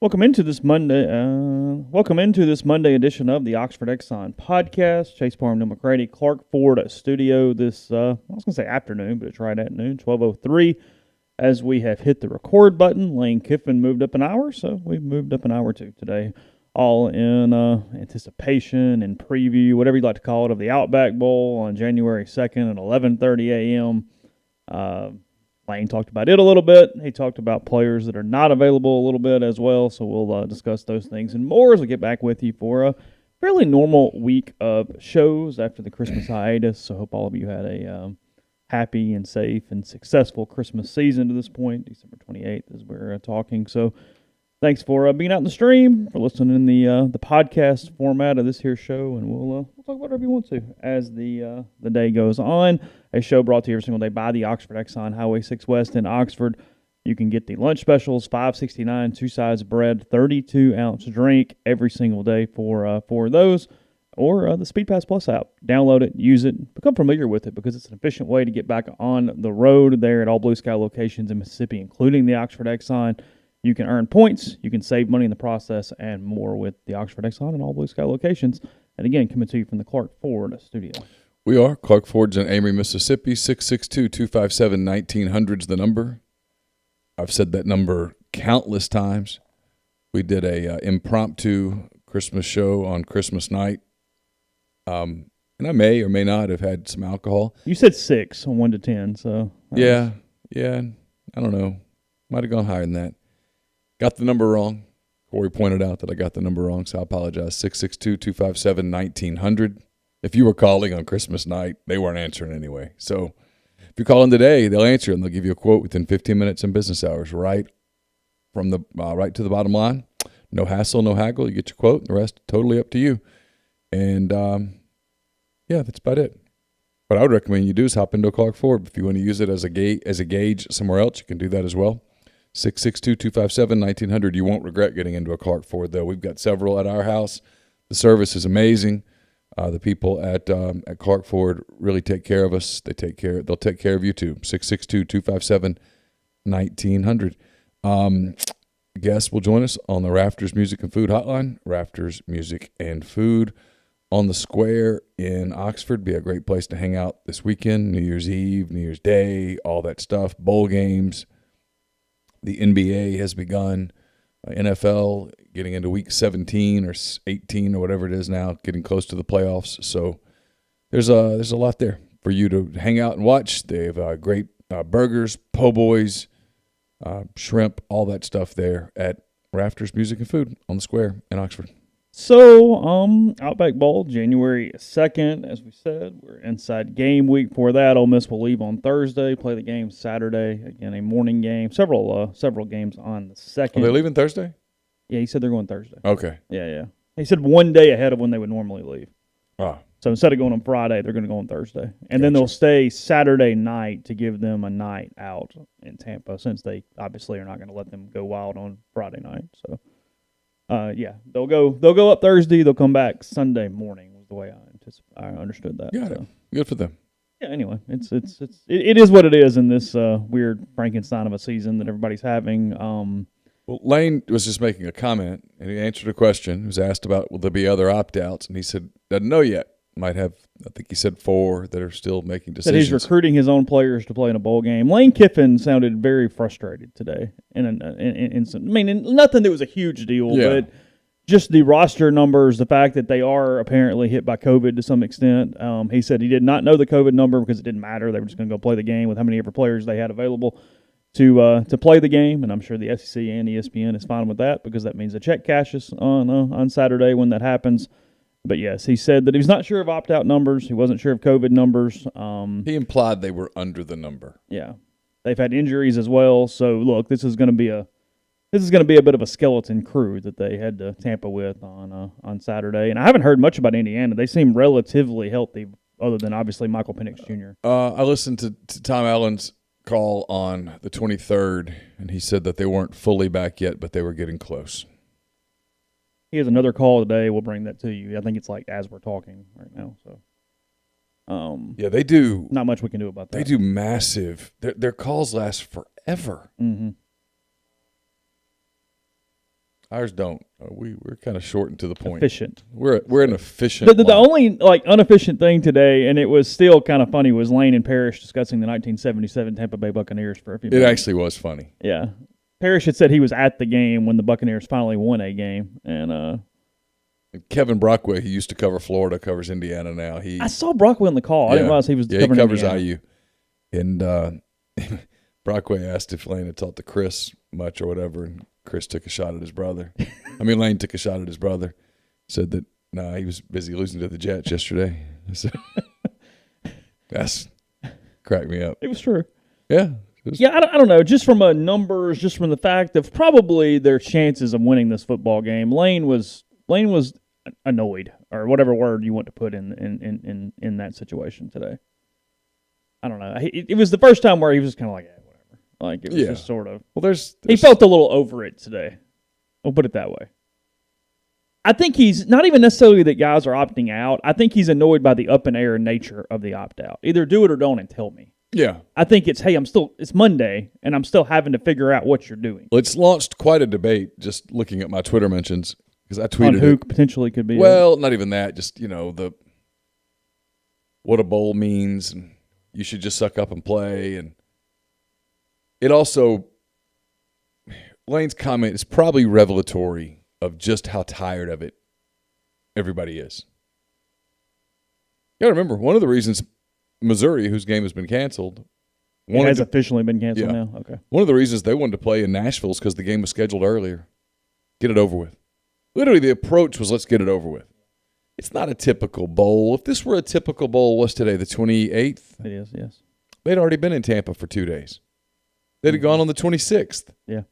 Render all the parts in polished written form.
Welcome into this Monday. Welcome into this Monday edition of the Oxford Exxon Podcast. Chase Parham, Neal, McCready, Clark Ford studio. This I was going to say afternoon, but it's right at noon, 12:03. As we have hit the record button, Lane Kiffin moved up an hour, so we've moved up an hour too today. All in anticipation and preview, whatever you'd like to call it, of the Outback Bowl on January 2nd at 11:30 a.m. Lane talked about it a little bit. He talked about players that are not available a little bit as well, so we'll discuss those things and more as we get back with you for a fairly normal week of shows after the Christmas hiatus. So I hope all of you had a happy and safe and successful Christmas season to this point, December 28th as we're talking. So thanks for being out in the stream, for listening in the podcast format of this here show, and we'll talk about whatever you want to as the day goes on. A show brought to you every single day by the Oxford Exxon, Highway 6 West in Oxford. You can get the lunch specials, $5.69, 2 sides of bread, 32-ounce drink every single day for those, or the Speed Pass Plus app. Download it, use it, become familiar with it because it's an efficient way to get back on the road there at all Blue Sky locations in Mississippi, including the Oxford Exxon. You can earn points, you can save money in the process, and more with the Oxford Exxon and all Blue Sky locations. And again, coming to you from the Clark Ford studio. We are. Clark Ford's in Amory, Mississippi. 662-257-1900 is the number. I've said that number countless times. We did a impromptu Christmas show on Christmas night. And I may or may not have had some alcohol. You said 6 on 1 to 10, so. Yeah. I don't know. Might have gone higher than that. Got the number wrong. Corey pointed out that I got the number wrong, so I apologize. 662-257-1900. If you were calling on Christmas night, they weren't answering anyway. So if you're calling today, they'll answer and they'll give you a quote within 15 minutes in business hours, right from the right to the bottom line. No hassle, no haggle. You get your quote, and the rest totally up to you. And yeah, that's about it. What I would recommend you do is hop into a Clark Ford. If you want to use it as a gauge somewhere else, you can do that as well. 662-257-1900. You won't regret getting into a Clark Ford, though. We've got several at our house. The service is amazing. The people at Clark Ford really take care of us. They'll take care of you too. 662-257-1900. Guests will join us on the Rafters Music and Food Hotline. Rafters Music and Food on the Square in Oxford. Be a great place to hang out this weekend. New Year's Eve, New Year's Day, all that stuff. Bowl games. The NBA has begun. NFL getting into week 17 or 18 or whatever it is now, getting close to the playoffs. So there's a lot there for you to hang out and watch. They have great burgers, po' boys, shrimp, all that stuff there at Rafters Music and Food on the Square in Oxford. So, Outback Bowl, January 2nd, as we said. We're inside game week for that. Ole Miss will leave on Thursday, play the game Saturday. Again, a morning game. Several games on the 2nd. Are they leaving Thursday? Yeah, he said they're going Thursday. Okay. Yeah. He said one day ahead of when they would normally leave. Oh. So instead of going on Friday, they're going to go on Thursday. And then they'll stay Saturday night to give them a night out in Tampa, since they obviously are not going to let them go wild on Friday night. So. Yeah, they'll go up Thursday. They'll come back Sunday morning. Was the way I understood that. Got it. Good for them. Yeah. Anyway, it is what it is in this weird Frankenstein of a season that everybody's having. Well, Lane was just making a comment, and he answered a question. He was asked about will there be other opt-outs, and he said doesn't know yet. Might have, I think he said 4 that are still making decisions. That he's recruiting his own players to play in a bowl game. Lane Kiffin sounded very frustrated today. Nothing that was a huge deal, but just the roster numbers, the fact that they are apparently hit by COVID to some extent. He said he did not know the COVID number because it didn't matter. They were just going to go play the game with how many ever players they had available to play the game, and I'm sure the SEC and ESPN is fine with that because that means a check cashes on Saturday when that happens. But, yes, he said that he was not sure of opt-out numbers. He wasn't sure of COVID numbers. He implied they were under the number. Yeah. They've had injuries as well. So, look, this is going to be a bit of a skeleton crew that they had to Tampa with on Saturday. And I haven't heard much about Indiana. They seem relatively healthy, other than, obviously, Michael Penix Jr. I listened to Tom Allen's call on the 23rd, and he said that they weren't fully back yet, but they were getting close. He has another call today. We'll bring that to you. I think it's like as we're talking right now. So, yeah, they do. Not much we can do about that. They do massive. Their calls last forever. Mm-hmm. Ours don't. We're kind of short and to the point. Efficient. We're an efficient. The only inefficient thing today, and it was still kind of funny, was Lane and Parrish discussing the 1977 Tampa Bay Buccaneers for a few minutes. It actually was funny. Yeah. Parrish had said he was at the game when the Buccaneers finally won a game, and Kevin Brockway, who used to cover Florida, covers Indiana now. I saw Brockway on the call. I didn't realize he was covering he covers Indiana. IU. And Brockway asked if Lane had talked to Chris much or whatever, and Chris took a shot at his brother. Lane took a shot at his brother. Said that, he was busy losing to the Jets yesterday. So, that's cracked me up. It was true. Yeah. I don't know. Just from numbers, just from the fact of probably their chances of winning this football game, Lane was annoyed, or whatever word you want to put in that situation today. I don't know. It was the first time where he was kind of like, whatever. Like, it was just sort of. Well, there's he felt a little over it today. We'll put it that way. I think he's not even necessarily that guys are opting out. I think he's annoyed by the up and air nature of the opt out. Either do it or don't and tell me. Yeah. I think it's, hey, it's Monday, and I'm still having to figure out what you're doing. Well, it's launched quite a debate just looking at my Twitter mentions, because I tweeted on who potentially could be. Well, not even that. Just, what a bowl means, and you should just suck up and play. And it also, Lane's comment is probably revelatory of just how tired of it everybody is. You got to remember, one of the reasons Missouri, whose game has been canceled. It has officially been canceled now? Okay. One of the reasons they wanted to play in Nashville is because the game was scheduled earlier. Get it over with. Literally, the approach was, let's get it over with. It's not a typical bowl. If this were a typical bowl, what's today, the 28th? It is, yes. They'd already been in Tampa for 2 days. They'd have gone on the 26th. Yeah.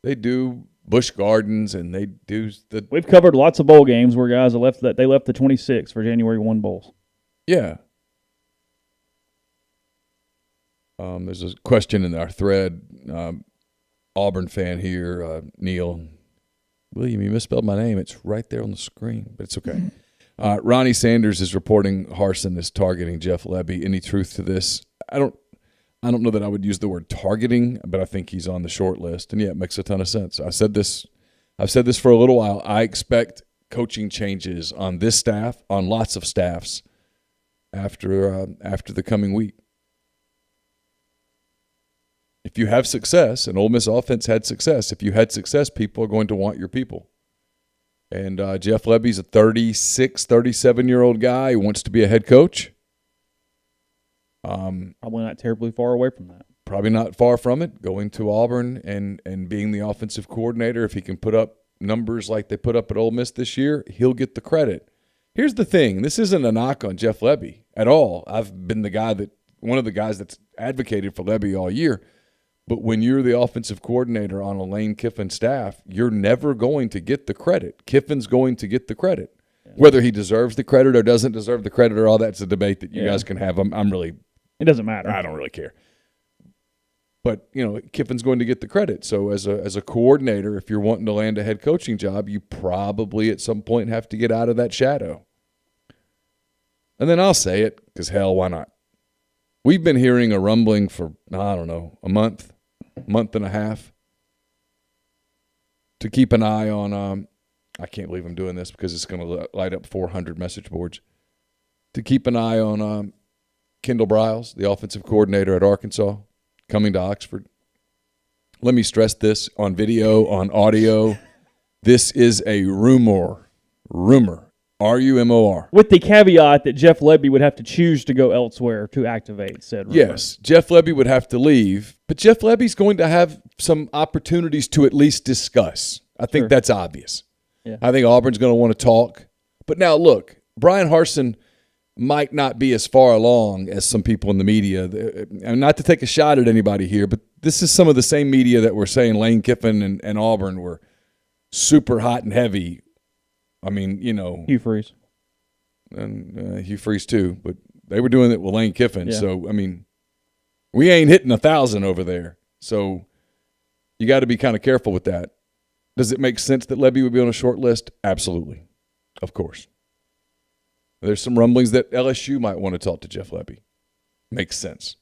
They do Busch Gardens, and they do the... We've covered lots of bowl games where guys left the 26th for January 1 bowls. Yeah. There's a question in our thread. Auburn fan here, Neal. William, you misspelled my name. It's right there on the screen, but it's okay. Ronnie Sanders is reporting Harsin is targeting Jeff Lebby. Any truth to this? I don't know that I would use the word targeting, but I think he's on the short list. And yeah, it makes a ton of sense. I've said this for a little while. I expect coaching changes on this staff, on lots of staffs after the coming week. If you have success, and Ole Miss offense had success, if you had success, people are going to want your people. And Jeff Lebby's a 36, 37-year-old guy who wants to be a head coach. Probably not terribly far away from that. Probably not far from it, going to Auburn and being the offensive coordinator. If he can put up numbers like they put up at Ole Miss this year, he'll get the credit. Here's the thing. This isn't a knock on Jeff Lebby at all. I've been one of the guys that's advocated for Lebby all year. But when you're the offensive coordinator on a Lane Kiffin staff, you're never going to get the credit. Kiffin's going to get the credit. Yeah. Whether he deserves the credit or doesn't deserve the credit or all that's a debate that you guys can have. It doesn't matter. I don't really care. But, Kiffin's going to get the credit. So as a coordinator, if you're wanting to land a head coaching job, you probably at some point have to get out of that shadow. And then I'll say it, because hell, why not? We've been hearing a rumbling for, a month and a half to keep an eye on, I can't believe I'm doing this because it's going to light up 400 message boards, to keep an eye on Kendall Briles, the offensive coordinator at Arkansas, coming to Oxford. Let me stress this on video, on audio. This is a rumor. RUMOR. With the caveat that Jeff Lebby would have to choose to go elsewhere to activate said rumor. Yes, Jeff Lebby would have to leave, but Jeff Lebby's going to have some opportunities to at least discuss. I think that's obvious. Yeah. I think Auburn's going to want to talk. But now, look, Brian Harsin might not be as far along as some people in the media. And not to take a shot at anybody here, but this is some of the same media that were saying Lane Kiffin and Auburn were super hot and heavy. I mean, Hugh Freeze. And Hugh Freeze too, but they were doing it with Lane Kiffin. Yeah. So, I mean, we ain't hitting 1,000 over there. So you got to be kind of careful with that. Does it make sense that Lebby would be on a short list? Absolutely. Of course. There's some rumblings that LSU might want to talk to Jeff Lebby. Makes sense.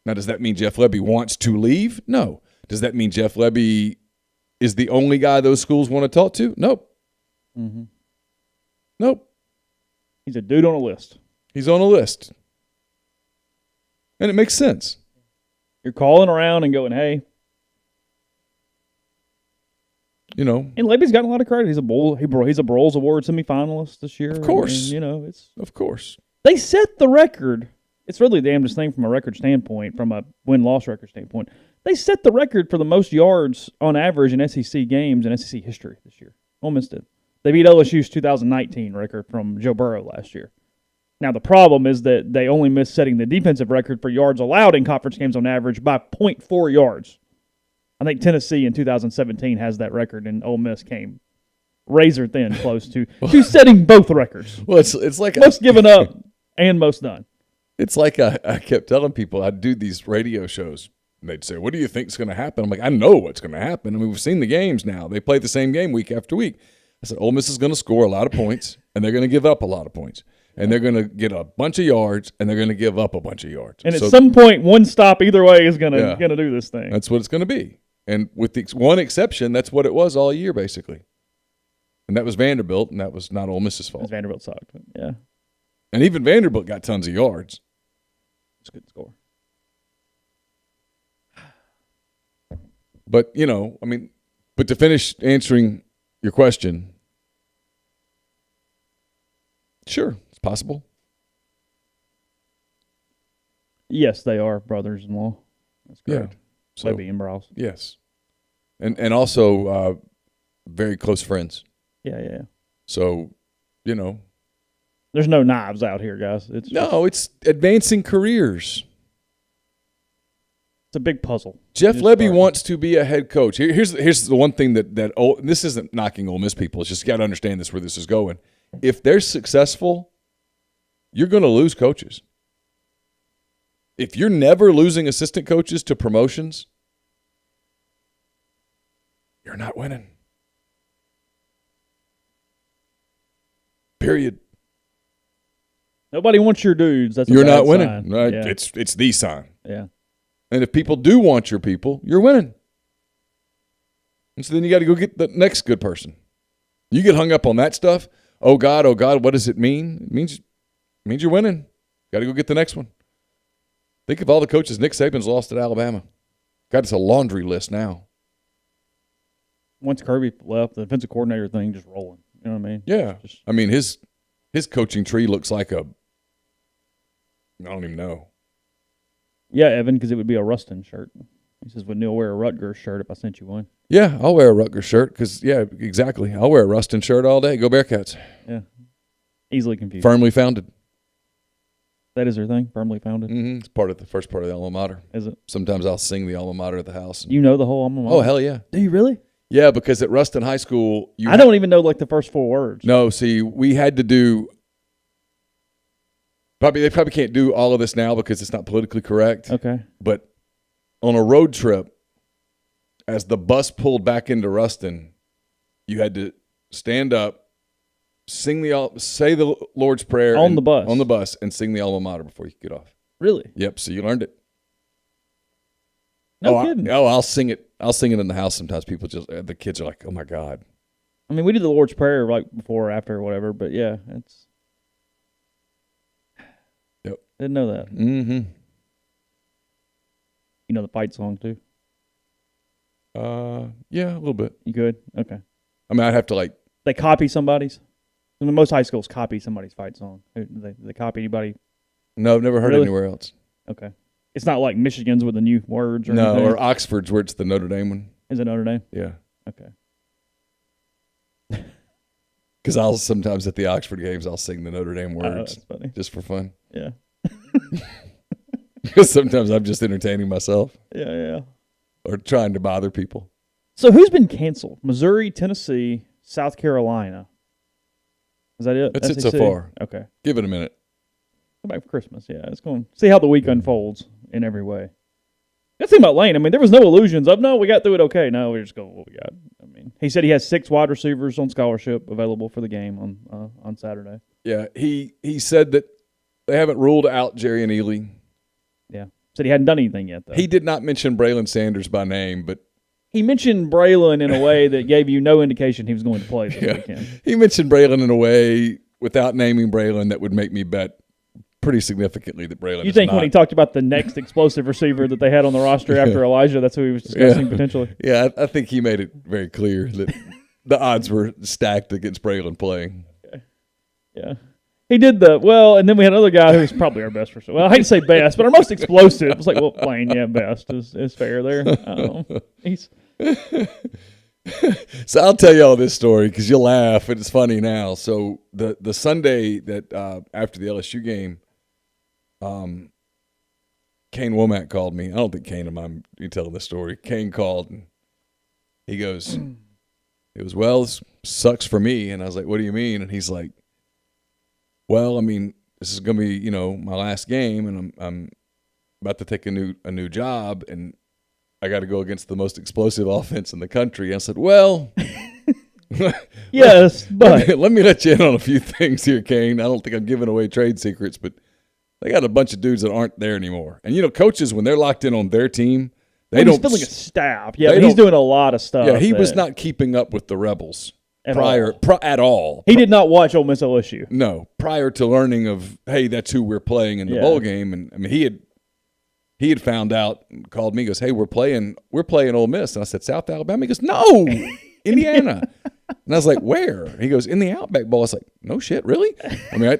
Now, does that mean Jeff Lebby wants to leave? No. Does that mean Jeff Lebby is the only guy those schools want to talk to? Nope. Mm-hmm. Nope. He's a dude on a list. He's on a list. And it makes sense. You're calling around and going, hey. You know. And Levy's gotten a lot of credit. He's a Broyles Award semifinalist this year. Of course. And, you know, it's. Of course. They set the record. It's really the damnedest thing from a record standpoint, from a win-loss record standpoint. They set the record for the most yards on average in SEC games in SEC history this year. Ole Miss did. They beat LSU's 2019 record from Joe Burrow last year. Now, the problem is that they only missed setting the defensive record for yards allowed in conference games on average by 0.4 yards. I think Tennessee in 2017 has that record, and Ole Miss came razor thin close to setting both records. Well, it's like most given up and most done. It's like I kept telling people I'd do these radio shows, and they'd say, what do you think is going to happen? I'm like, I know what's going to happen. I mean, we've seen the games now. They play the same game week after week. I said, Ole Miss is going to score a lot of points, and they're going to give up a lot of points. And they're going to get a bunch of yards, and they're going to give up a bunch of yards. And at some point, one stop either way is going to do this thing. That's what it's going to be. And with the one exception, that's what it was all year, basically. And that was Vanderbilt, and that was not Ole Miss's fault. Vanderbilt sucked, yeah. And even Vanderbilt got tons of yards. It's a good score. But, you know, I mean, but to finish answering your question, sure, it's possible. Yes, they are brothers-in-law. That's correct. Yeah. So, Levy and Brows. Yes. And also very close friends. Yeah. So, you know. There's no knives out here, guys. It's advancing careers. It's a big puzzle. Jeff Levy wants to be a head coach. Here's the one thing that this isn't knocking Ole Miss people. It's just got to understand where this is going. If they're successful, you're going to lose coaches. If you're never losing assistant coaches to promotions, you're not winning. Period. Nobody wants your dudes. You're not winning. Sign. Right? Yeah. It's the sign. Yeah. And if people do want your people, you're winning. And so then you got to go get the next good person. You get hung up on that stuff. Oh God, what does it mean? It means you're winning. Got to go get the next one. Think of all the coaches Nick Saban's lost at Alabama. God, it's a laundry list now. Once Kirby left, the defensive coordinator thing just rolling. You know what I mean? Yeah. I mean, his coaching tree looks like I don't even know. Yeah, Evan, because it would be a Rustin shirt. He says, would Neal wear a Rutgers shirt if I sent you one? Yeah, I'll wear a Rutgers shirt because, yeah, exactly. I'll wear a Rustin shirt all day. Go Bearcats. Yeah. Easily confused. Firmly founded. That is their thing? Firmly founded? Mm-hmm. It's the first part of the alma mater. Is it? Sometimes I'll sing the alma mater at the house. You know the whole alma mater? Oh, hell yeah. Do you really? Yeah, because at Ruston High School, I don't even know like the first 4 words. No, see, we had to do. They probably can't do all of this now because it's not politically correct. Okay. But on a road trip, as the bus pulled back into Ruston, you had to stand up, say the Lord's Prayer on the bus, and sing the alma mater before you could get off. Really? Yep. So you learned it. No kidding. I'll sing it. I'll sing it in the house sometimes. The kids are like, "Oh my God." I mean, we did the Lord's Prayer like before or after or whatever, but yeah, it's. Yep. Didn't know that. Mm-hmm. You know the fight song too? Yeah, a little bit. You could? Okay. I mean, I'd have to They copy somebody's? I mean, most high schools copy somebody's fight song. They copy anybody? No, I've never heard it anywhere else. Okay. It's not like Michigan's with the new words or anything? Or Oxford's where it's the Notre Dame one. Is it Notre Dame? Yeah. Okay. Because I'll sometimes at the Oxford games, I'll sing the Notre Dame words. That's funny. Just for fun. Yeah. Because sometimes I'm just entertaining myself. Yeah. Or trying to bother people. So who's been canceled? Missouri, Tennessee, South Carolina. Is that it? That's it so far. Okay. Give it a minute. Come back for Christmas. Yeah, it's going. See how the week unfolds in every way. That's the thing about Lane. I mean, there was no illusions of, no, we got through it okay. No, we just go what we got. I mean, he said he has 6 wide receivers on scholarship available for the game on Saturday. Yeah, he said that they haven't ruled out Jerry and Ely. Yeah. Said he hadn't done anything yet, though. He did not mention Braylon Sanders by name, but He mentioned Braylon in a way that gave you no indication he was going to play this weekend. He mentioned Braylon in a way without naming Braylon that would make me bet pretty significantly that Braylon You think when he talked about the next explosive receiver that they had on the roster after Elijah, that's who he was discussing potentially? Yeah, I think he made it very clear that the odds were stacked against Braylon playing. Okay. Yeah. He did and then we had another guy who was probably our best receiver. Well, I hate to say best, but our most explosive. It's like, well, Blaine, best is fair there. So I'll tell you all this story because you'll laugh and it's funny now. So the Sunday that after the LSU game, Kane Womack called me. I don't think Kane and I telling this story. Kane called and he goes, "It was this sucks for me." And I was like, "What do you mean?" And he's like, "Well, I mean, this is gonna be my last game, and I'm about to take a new job, and I got to go against the most explosive offense in the country." And I said, "Well, yes, but let me let you in on a few things here, Kane. I don't think I'm giving away trade secrets, but they got a bunch of dudes that aren't there anymore. And coaches, when they're locked in on their team, they don't. He's building a staff. Yeah, but he's doing a lot of stuff. Yeah, he was not keeping up with the Rebels at all. He did not watch Ole Miss LSU. No, prior to learning of, hey, that's who we're playing in the bowl game, and I mean he had found out and called me. He goes, "Hey, we're playing Ole Miss," and I said, "South Alabama." He goes, "No, Indiana." And I was like, "Where?" He goes, "In the Outback Bowl." I was like, "No shit, really?" I mean,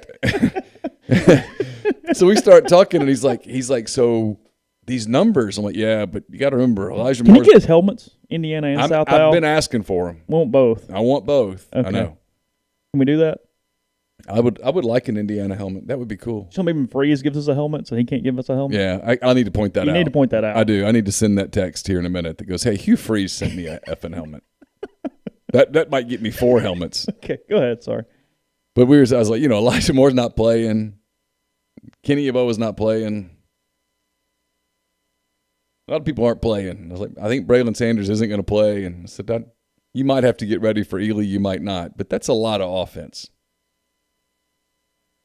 so we start talking, and he's like, "So these numbers?" I'm like, "Yeah, but you got to remember, Elijah Moore." Can you get his helmets, Indiana and South Alabama? I've been asking for them. Want both? I want both. Okay. I know. Can we do that? I would like an Indiana helmet. That would be cool. Some even Freeze gives us a helmet, so he can't give us a helmet. Yeah, I need to point that out. You need to point that out. I do. I need to send that text here in a minute that goes, "Hey, Hugh Freeze sent me a effing helmet." That might get me 4 helmets. Okay, go ahead. Sorry. But I was like, Elijah Moore's not playing. Kenny Yeboah's not playing. A lot of people aren't playing. I was like, I think Braylon Sanders isn't going to play. And I said, you might have to get ready for Ely. You might not. But that's a lot of offense.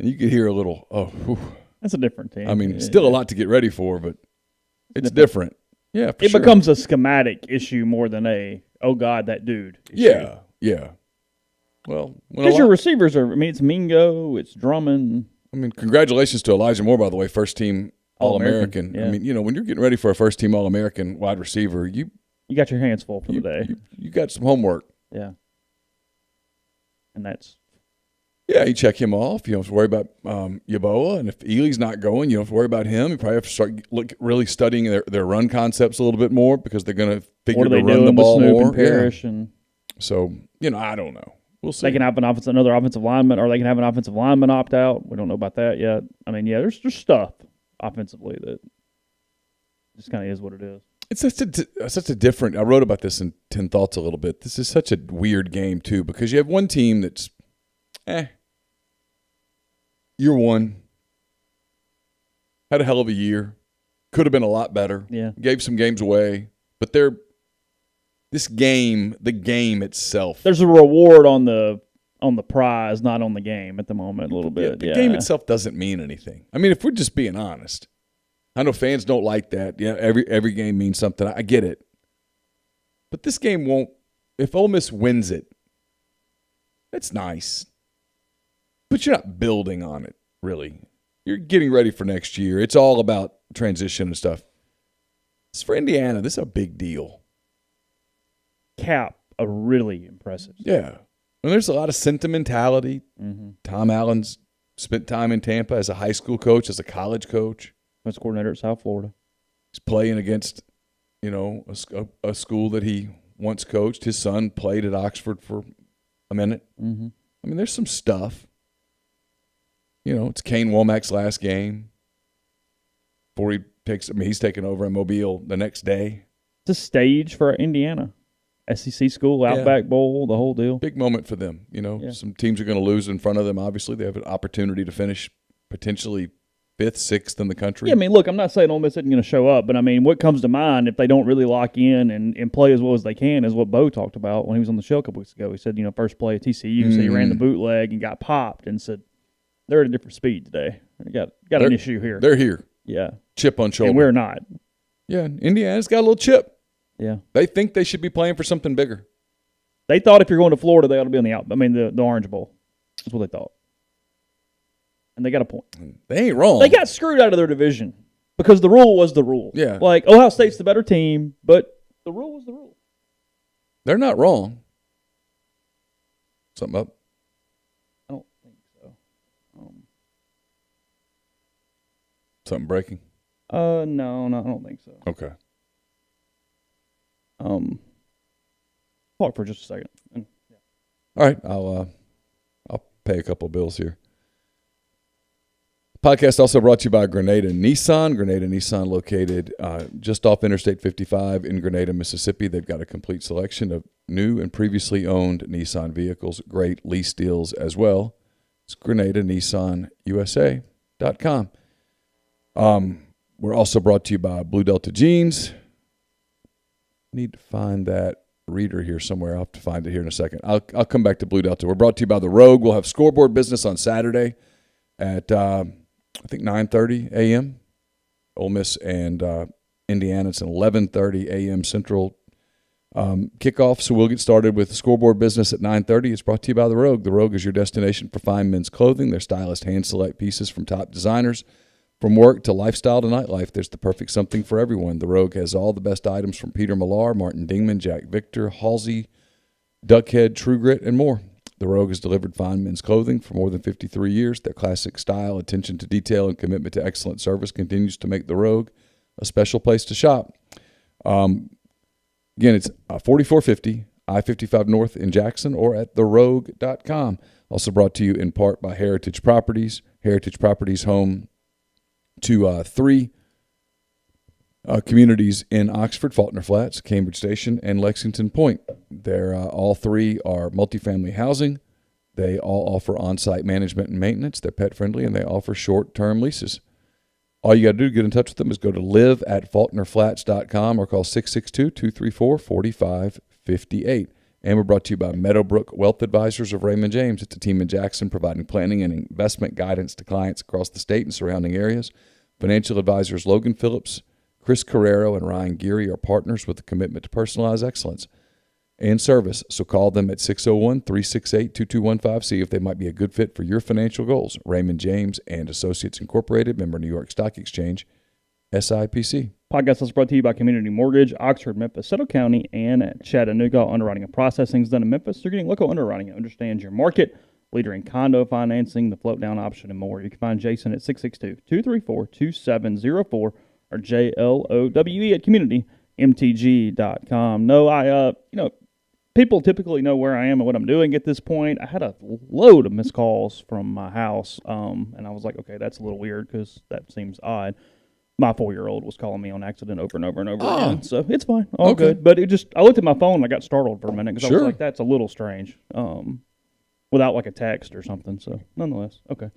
And you could hear a little, whew. That's a different team. I mean, still a lot to get ready for, but it's different. Yeah, for sure. It becomes a schematic issue more than oh, God, that dude issue. Yeah. Well, because your receivers it's Mingo, it's Drummond. I mean, congratulations to Elijah Moore, by the way, first team All-American. Yeah. I mean, when you're getting ready for a first team All-American wide receiver, you got your hands full for the day. You got some homework. Yeah. And that's. Yeah, you check him off. You don't have to worry about Yeboah. And if Ely's not going, you don't have to worry about him. You probably have to start really studying their run concepts a little bit more because they're going to figure to run the ball Snoop more. And Parrish and so, I don't know. We'll see. They can have another offensive lineman, or they can have an offensive lineman opt out. We don't know about that yet. I mean, there's stuff offensively that just kind of is what it is. It's such a different – I wrote about this in 10 Thoughts a little bit. This is such a weird game, too, because you have one team that's year one, had a hell of a year, could have been a lot better. Yeah. Gave some games away, but the game itself. There's a reward on the prize, not on the game at the moment. A little bit. The game itself doesn't mean anything. I mean, if we're just being honest, I know fans don't like that. Yeah, every game means something. I get it, but this game won't. If Ole Miss wins it, that's nice. But you're not building on it, really. You're getting ready for next year. It's all about transition and stuff. It's for Indiana. This is a big deal. Cap, a really impressive. Yeah. And there's a lot of sentimentality. Mm-hmm. Tom Allen's spent time in Tampa as a high school coach, as a college coach. Defense coordinator at South Florida. He's playing against, a school that he once coached. His son played at Oxford for a minute. Mm-hmm. I mean, there's some stuff. It's Kane Womack's last game before he's taking over in Mobile the next day. It's a stage for Indiana. SEC school, Outback Bowl, the whole deal. Big moment for them. Some teams are going to lose in front of them. Obviously, they have an opportunity to finish potentially 5th, 6th in the country. Yeah, I mean, look, I'm not saying Ole Miss isn't going to show up, but I mean, what comes to mind if they don't really lock in and play as well as they can is what Bo talked about when he was on the show a couple weeks ago. He said, first play at TCU, so he ran the bootleg and got popped and said, they're at a different speed today. They got an issue here. They're here. Yeah. Chip on shoulder. And we're not. Yeah, Indiana's got a little chip. Yeah. They think they should be playing for something bigger. They thought if you're going to Florida, they ought to be on the Orange Bowl. That's what they thought. And they got a point. They ain't wrong. They got screwed out of their division because the rule was the rule. Yeah. Like, Ohio State's the better team, but the rule was the rule. They're not wrong. Something up? I don't think so. Something breaking? No, I don't think so. Okay. Talk for just a second. Yeah. All right, I'll pay a couple of bills here. Podcast also brought to you by Grenada Nissan. Grenada Nissan, located just off Interstate 55 in Grenada, Mississippi. They've got a complete selection of new and previously owned Nissan vehicles. Great lease deals as well. It's GrenadaNissanUSA.com. We're also brought to you by Blue Delta Jeans. Need to find that reader here somewhere. I'll have to find it here in a second. I'll come back to Blue Delta. We're brought to you by The Rogue. We'll have scoreboard business on Saturday at, I think, 9:30 a.m. Ole Miss and Indiana. It's an 11:30 a.m. Central kickoff, so we'll get started with the scoreboard business at 9:30. It's brought to you by The Rogue. The Rogue is your destination for fine men's clothing. Their stylists hand-select pieces from top designers. From work to lifestyle to nightlife, there's the perfect something for everyone. The Rogue has all the best items from Peter Millar, Martin Dingman, Jack Victor, Halsey, Duckhead, True Grit, and more. The Rogue has delivered fine men's clothing for more than 53 years. Their classic style, attention to detail, and commitment to excellent service continues to make The Rogue a special place to shop. Again, it's 4450 I-55 North in Jackson or at therogue.com. Also brought to you in part by Heritage Properties. Heritage Properties, home to three communities in Oxford: Faulkner Flats, Cambridge Station, and Lexington Point. They're all three are multifamily housing. They all offer on-site management and maintenance. They're pet-friendly, and they offer short-term leases. All you got to do to get in touch with them is go to live@faulknerflats.com or call 662-234-4558. And we're brought to you by Meadowbrook Wealth Advisors of Raymond James. It's a team in Jackson providing planning and investment guidance to clients across the state and surrounding areas. Financial advisors Logan Phillips, Chris Carrero, and Ryan Geary are partners with a commitment to personalized excellence and service. So call them at 601-368-2215. See if they might be a good fit for your financial goals. Raymond James and Associates Incorporated, member New York Stock Exchange, SIPC. Podcast is brought to you by Community Mortgage, Oxford, Memphis, Settle County, and Chattanooga. Underwriting and processing is done in Memphis. You're getting local underwriting. It understands your market. Leader in condo financing, the float down option, and more. You can find Jason at 662-234-2704 or JLOWE at communitymtg.com. No, people typically know where I am and what I'm doing at this point. I had a load of missed calls from my house, and I was like, okay, that's a little weird because that seems odd. My 4-year-old was calling me on accident over and over and over again, so it's fine, all good. But I looked at my phone and I got startled for a minute because I was like, that's a little strange, without like a text or something. So nonetheless, okay.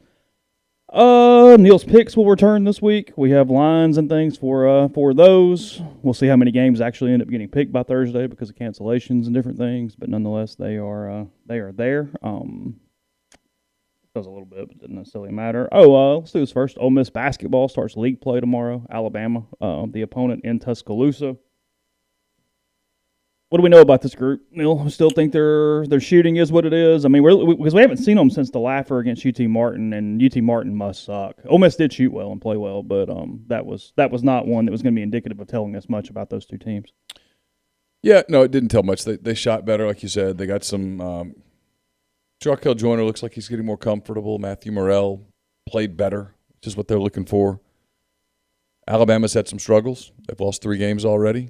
Neal's picks will return this week. We have lines and things for those. We'll see how many games actually end up getting picked by Thursday because of cancellations and different things. But nonetheless, they are there. Does a little bit, but doesn't necessarily matter. Let's do this first. Ole Miss basketball starts league play tomorrow. Alabama, the opponent in Tuscaloosa. What do we know about this group, Neal? I still think their shooting is what it is. I mean, because we haven't seen them since the laugher against UT Martin, and UT Martin must suck. Ole Miss did shoot well and play well, but that was not one that was going to be indicative of telling us much about those two teams. Yeah, no, it didn't tell much. They shot better, like you said. They got some Jarkel Joyner looks like he's getting more comfortable. Matthew Morrell played better, which is what they're looking for. Alabama's had some struggles. They've lost 3 games already.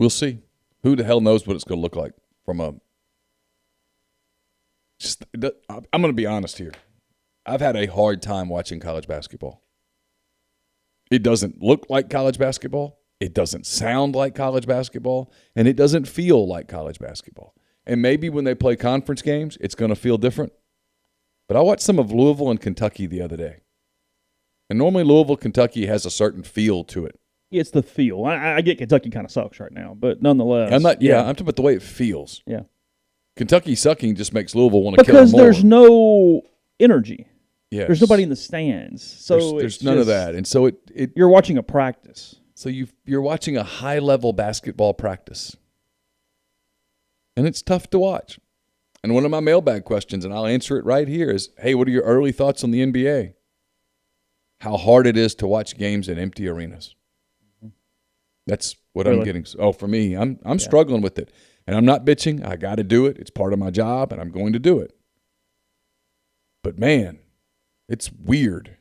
We'll see. Who the hell knows what it's going to look like from a – I'm going to be honest here. I've had a hard time watching college basketball. It doesn't look like college basketball. It doesn't sound like college basketball. And it doesn't feel like college basketball. And maybe when they play conference games, it's going to feel different. But I watched some of Louisville and Kentucky the other day. And normally Louisville, Kentucky has a certain feel to it. It's the feel. I get Kentucky kind of sucks right now, but nonetheless. I'm talking about the way it feels. Yeah. Kentucky sucking just makes Louisville want to kill them more. Because there's no energy. Yes. There's nobody in the stands. So there's none of that. And so it you're watching a practice. So you're watching a high-level basketball practice. And it's tough to watch. And one of my mailbag questions, and I'll answer it right here, is, hey, what are your early thoughts on the NBA? How hard it is to watch games in empty arenas. That's what I'm getting. Oh, for me, I'm struggling with it. And I'm not bitching. I got to do it. It's part of my job, and I'm going to do it. But, man, it's weird.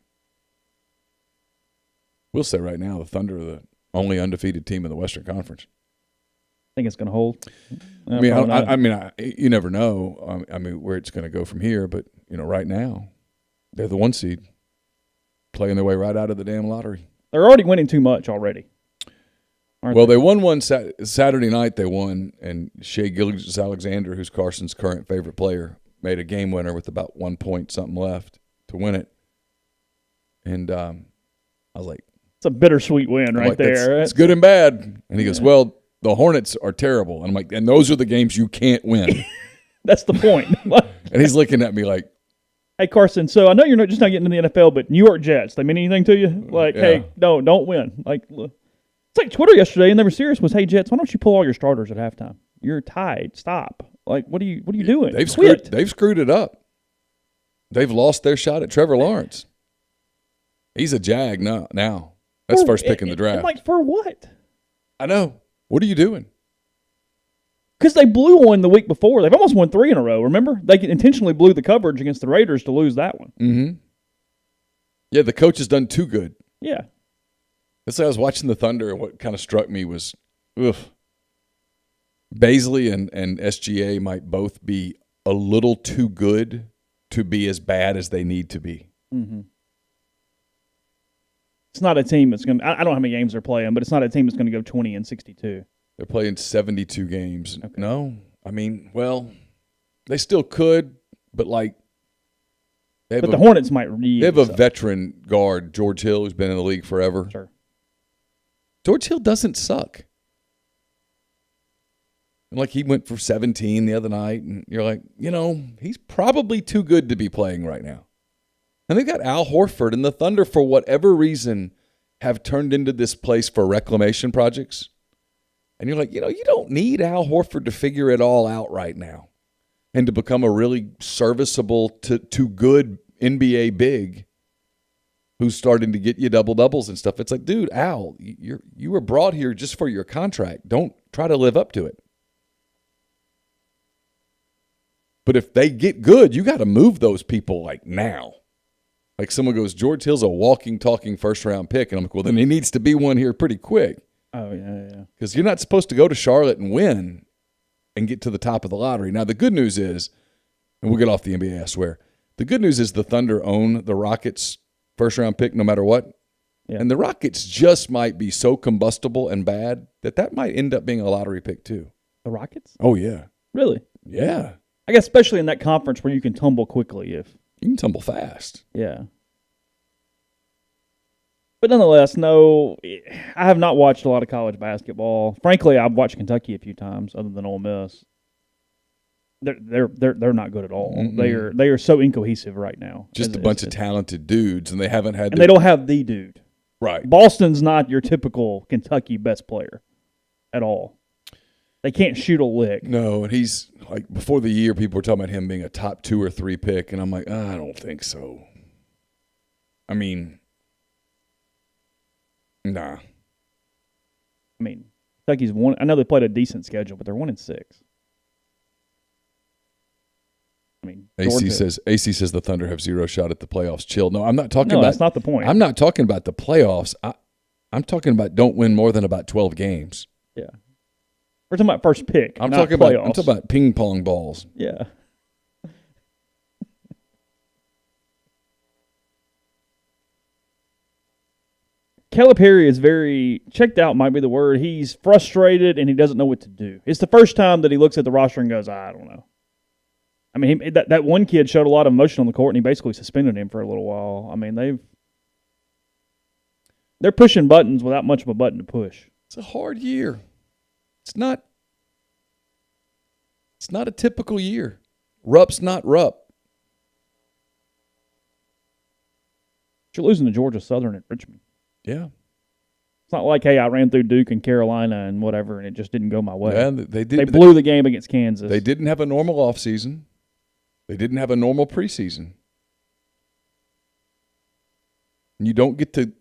We'll say right now the Thunder are the only undefeated team in the Western Conference. I think it's going to hold. You never know. Where it's going to go from here. But right now, they're the 1 seed, playing their way right out of the damn lottery. They're already winning too much already. They won one Saturday night. They won, and Shai Gilgeous-Alexander, who's Carson's current favorite player, made a game winner with about 1 point something left to win it. And I was like, it's a bittersweet win right there. It's good and bad. And he goes, well, the Hornets are terrible. And I'm like, and those are the games you can't win. That's the point. And he's looking at me like, hey, Carson, so I know you're just not getting in the NFL, but New York Jets, they mean anything to you? Like, hey, no, don't win. Like, it's like Twitter yesterday, and they were serious was, hey, Jets, why don't you pull all your starters at halftime? You're tied. Stop. Like, what are you doing? They've screwed it up. They've lost their shot at Trevor Lawrence. He's a Jag now. That's first pick in the draft. Like, for what? I know. What are you doing? Because they blew one the week before. They've almost won 3 in a row, remember? They intentionally blew the coverage against the Raiders to lose that one. Mm-hmm. Yeah, the coach has done too good. Yeah. That's why I was watching the Thunder, and what kind of struck me was, Baisley and SGA might both be a little too good to be as bad as they need to be. Mm-hmm. It's not a team that's going to – I don't know how many games they're playing, but it's not a team that's going to go 20-62. They're playing 72 games. Okay. No. They still could, but the Hornets might really – They have a veteran guard, George Hill, who's been in the league forever. Sure. George Hill doesn't suck. And he went for 17 the other night, and you're like, he's probably too good to be playing right now. And they've got Al Horford, and the Thunder, for whatever reason, have turned into this place for reclamation projects. And you're like, you don't need Al Horford to figure it all out right now and to become a really serviceable to good NBA big who's starting to get you double-doubles and stuff. It's like, dude, Al, you were brought here just for your contract. Don't try to live up to it. But if they get good, you got to move those people now. Like someone goes, George Hill's a walking, talking first-round pick. And I'm like, well, then he needs to be one here pretty quick. Oh, yeah. Because you're not supposed to go to Charlotte and win and get to the top of the lottery. Now, the good news is, and we'll get off the NBA, I swear. The good news is the Thunder own the Rockets' first-round pick no matter what. Yeah. And the Rockets just might be so combustible and bad that might end up being a lottery pick too. The Rockets? Oh, yeah. Really? Yeah. I guess especially in that conference where you can tumble quickly if – you can tumble fast. Yeah. But nonetheless, no, I have not watched a lot of college basketball. Frankly, I've watched Kentucky a few times other than Ole Miss. They're not good at all. Mm-hmm. They are so incohesive right now. Just a bunch of talented dudes, and they haven't had they don't have the dude. Right. Boston's not your typical Kentucky best player at all. They can't shoot a lick. No, and he's before the year, people were talking about him being a top 2 or 3 pick, and I'm like, I don't think so. I mean, nah. I mean, Kentucky's one. I know they played a decent schedule, but they're 1-6. I mean, AC says the Thunder have 0 shot at the playoffs. Chill. No, I'm not talking about. That's not the point. I'm not talking about the playoffs. I'm talking about don't win more than about 12 games. Yeah. We're talking about first pick. I'm talking about ping pong balls. Yeah. Calipari is very checked out. Might be the word. He's frustrated and he doesn't know what to do. It's the first time that he looks at the roster and goes, I don't know. I mean, that one kid showed a lot of emotion on the court and he basically suspended him for a little while. I mean, they're pushing buttons without much of a button to push. It's a hard year. It's not a typical year. Rup's not Rupp. You're losing to Georgia Southern at Richmond. Yeah. It's not like, hey, I ran through Duke and Carolina and whatever, and it just didn't go my way. Yeah, they They blew the game against Kansas. They didn't have a normal offseason. They didn't have a normal preseason. And you don't get to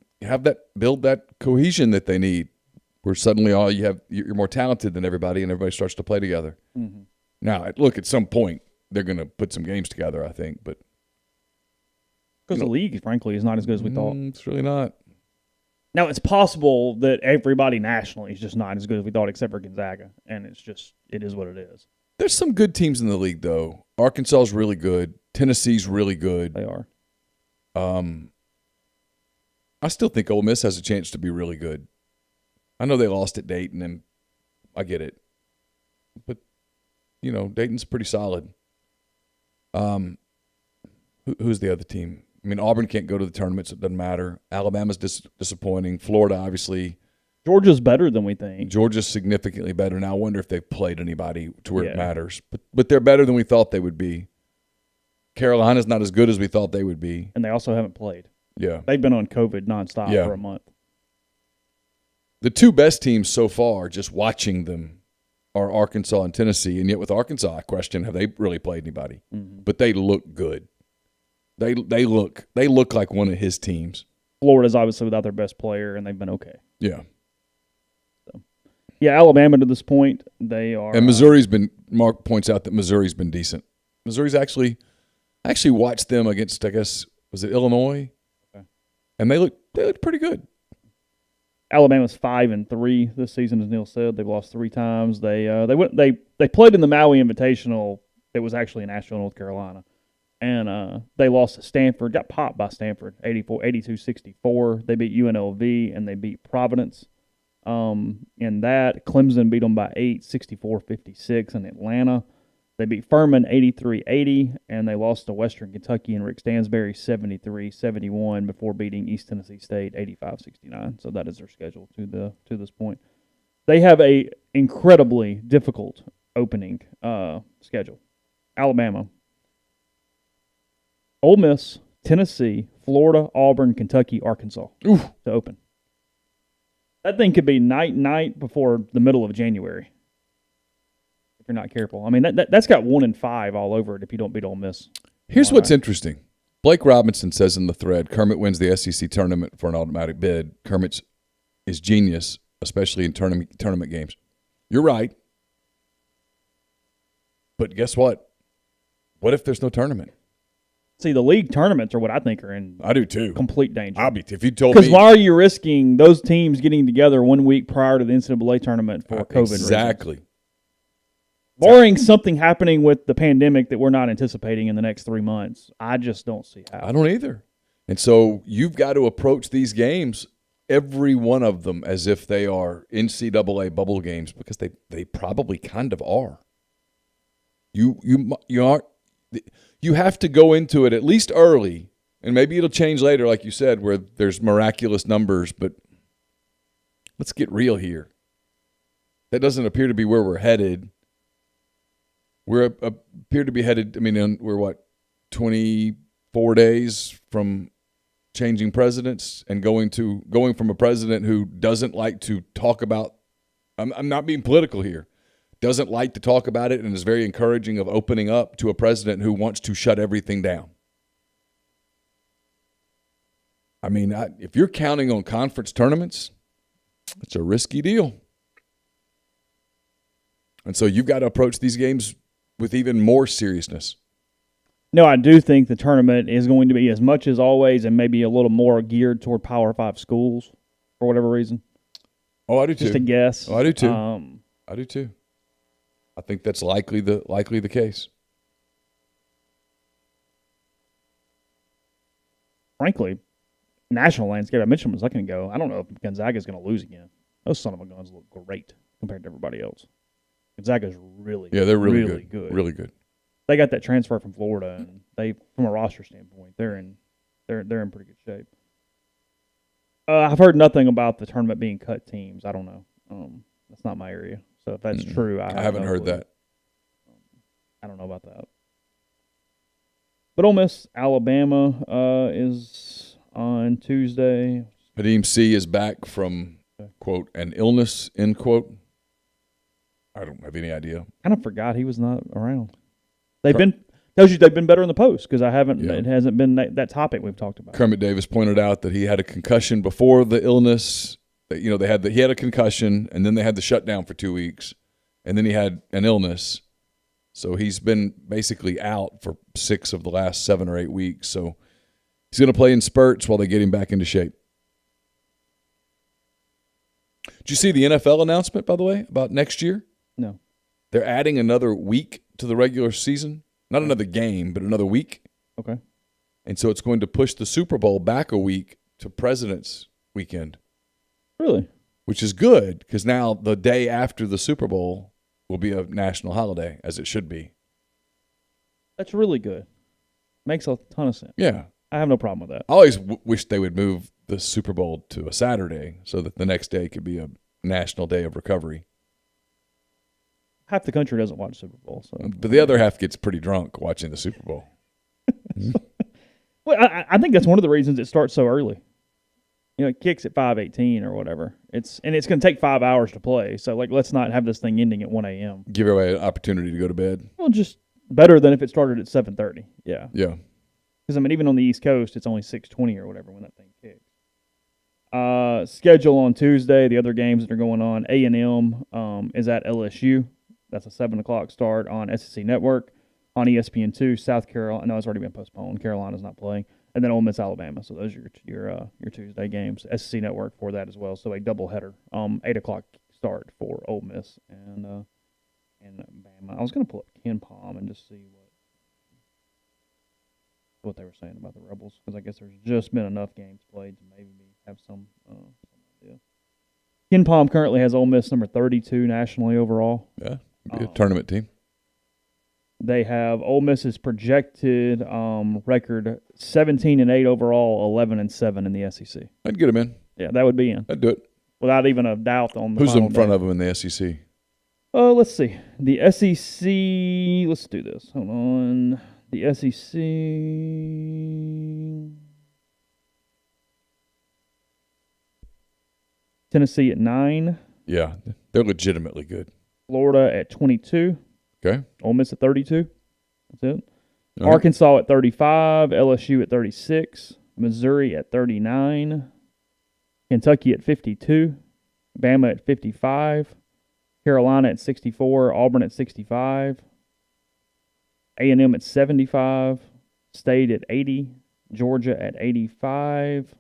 build that cohesion that they need, where suddenly you're more talented than everybody, and everybody starts to play together. Mm-hmm. Now, look, at some point they're going to put some games together, I think, but because the league, frankly, is not as good as we thought. It's really not. Now, it's possible that everybody nationally is just not as good as we thought, except for Gonzaga, and it is what it is. There's some good teams in the league, though. Arkansas is really good. Tennessee's really good. They are. I still think Ole Miss has a chance to be really good. I know they lost at Dayton, and I get it. But, Dayton's pretty solid. Who's the other team? I mean, Auburn can't go to the tournament, so it doesn't matter. Alabama's disappointing. Florida, obviously. Georgia's better than we think. Georgia's significantly better. Now, I wonder if they've played anybody to where it matters. But they're better than we thought they would be. Carolina's not as good as we thought they would be. And they also haven't played. Yeah. They've been on COVID nonstop for a month. The two best teams so far, just watching them, are Arkansas and Tennessee. And yet with Arkansas, I question, have they really played anybody? Mm-hmm. But they look good. They look like one of his teams. Florida's obviously without their best player, and they've been okay. Yeah. So, Alabama to this point, they are. And Missouri's been. Mark points out that Missouri's been decent. Missouri's actually watched them against, I guess, was it Illinois? Okay. And they look pretty good. Alabama's 5-3 this season, as Neal said. They've lost 3 times. They played in the Maui Invitational. That was actually in Asheville, North Carolina. And they lost to Stanford, got popped by Stanford, 82-64. They beat UNLV, and they beat Providence. In that, Clemson beat them by 8, 64-56 in Atlanta. They beat Furman 83-80, and they lost to Western Kentucky and Rick Stansbury 73-71 before beating East Tennessee State 85-69. So that is their schedule to this point. They have a incredibly difficult opening schedule. Alabama, Ole Miss, Tennessee, Florida, Auburn, Kentucky, Arkansas to open. That thing could be night before the middle of January if you're not careful. I mean, that's got 1-5 all over it if you don't beat Ole Miss. Here's what's interesting. Blake Robinson says in the thread, Kermit wins the SEC tournament for an automatic bid. Kermit is genius, especially in tournament games. You're right. But guess what? What if there's no tournament? See, the league tournaments are what I think are in I do too. Complete danger. If you told me. Because why are you risking those teams getting together 1 week prior to the NCAA tournament for COVID Exactly. reasons? Barring something happening with the pandemic that we're not anticipating in the next 3 months, I just don't see how. I don't either. And so you've got to approach these games, every one of them, as if they are NCAA bubble games, because they probably kind of are. You aren't. You have to go into it at least early, and maybe it'll change later, like you said, where there's miraculous numbers, but let's get real here. That doesn't appear to be where we're headed. We appear to be headed, we're 24 days from changing presidents and going from a president who doesn't like to talk about, I'm not being political here, doesn't like to talk about it and is very encouraging of opening up, to a president who wants to shut everything down. If you're counting on conference tournaments, it's a risky deal. And so you've got to approach these games with even more seriousness. No, I do think the tournament is going to be, as much as always, and maybe a little more geared toward Power 5 schools for whatever reason. Oh, I do too. Just a guess. Oh, I do too. I do too. I think that's likely the case. Frankly, national landscape, I mentioned a second ago, I don't know if Gonzaga's going to lose again. Those son of a guns look great compared to everybody else. Gonzaga's really, they're really good. Really good. They got that transfer from Florida, and from a roster standpoint, they're in pretty good shape. I've heard nothing about the tournament being cut teams. I don't know. That's not my area. So if that's true, I haven't heard that. I don't know about that. But Ole Miss, Alabama is on Tuesday. Hadim C is back from quote, an illness, end quote. I don't have any idea. Kind of forgot he was not around. They've been better in the post because it hasn't been that topic we've talked about. Kermit Davis pointed out that he had a concussion before the illness. He had a concussion, and then they had the shutdown for 2 weeks, and then he had an illness. So he's been basically out for 6 of the last 7 or 8 weeks. So he's going to play in spurts while they get him back into shape. Did you see the NFL announcement, by the way, about next year? No. They're adding another week to the regular season. Not another game, but another week. Okay. And so it's going to push the Super Bowl back a week to President's Weekend. Really? Which is good because now the day after the Super Bowl will be a national holiday, as it should be. That's really good. Makes a ton of sense. Yeah. I have no problem with that. I always wish they would move the Super Bowl to a Saturday so that the next day could be a national day of recovery. Half the country doesn't watch Super Bowl. But the other half gets pretty drunk watching the Super Bowl. Well, I think that's one of the reasons it starts so early. It kicks at 5:18 or whatever. It's going to take 5 hours to play. So, let's not have this thing ending at 1 a.m. Give everybody an opportunity to go to bed. Well, just better than if it started at 7:30. Yeah. Yeah. Because, even on the East Coast, it's only 6:20 or whatever when that thing kicks. Schedule on Tuesday, the other games that are going on, A&M is at LSU. That's a 7 o'clock start on SEC Network. On ESPN2, South Carolina. No, it's already been postponed. Carolina's not playing. And then Ole Miss, Alabama. So those are your Tuesday games. SEC Network for that as well. So a doubleheader. 8 o'clock start for Ole Miss and Bama. I was going to pull up Ken Palm and just see what they were saying about the Rebels because I guess there's just been enough games played to maybe have some idea. Ken Palm currently has Ole Miss number 32 nationally overall. Yeah, be a tournament team. They have Ole Miss's projected record 17-8 overall, 11-7 in the SEC. I'd get them in. Yeah, that would be in. I'd do it without even a doubt on the Who's final in front day. of them in the SEC? Let's see. The SEC. Let's do this. Hold on. The SEC. Tennessee at 9. Yeah, they're legitimately good. Florida at 22. Okay. Ole Miss at 32. That's it. All right. Arkansas at 35. LSU at 36. Missouri at 39. Kentucky at 52. Bama at 55. Carolina at 64. Auburn at 65. A&M at 75. State at 80. Georgia at 85.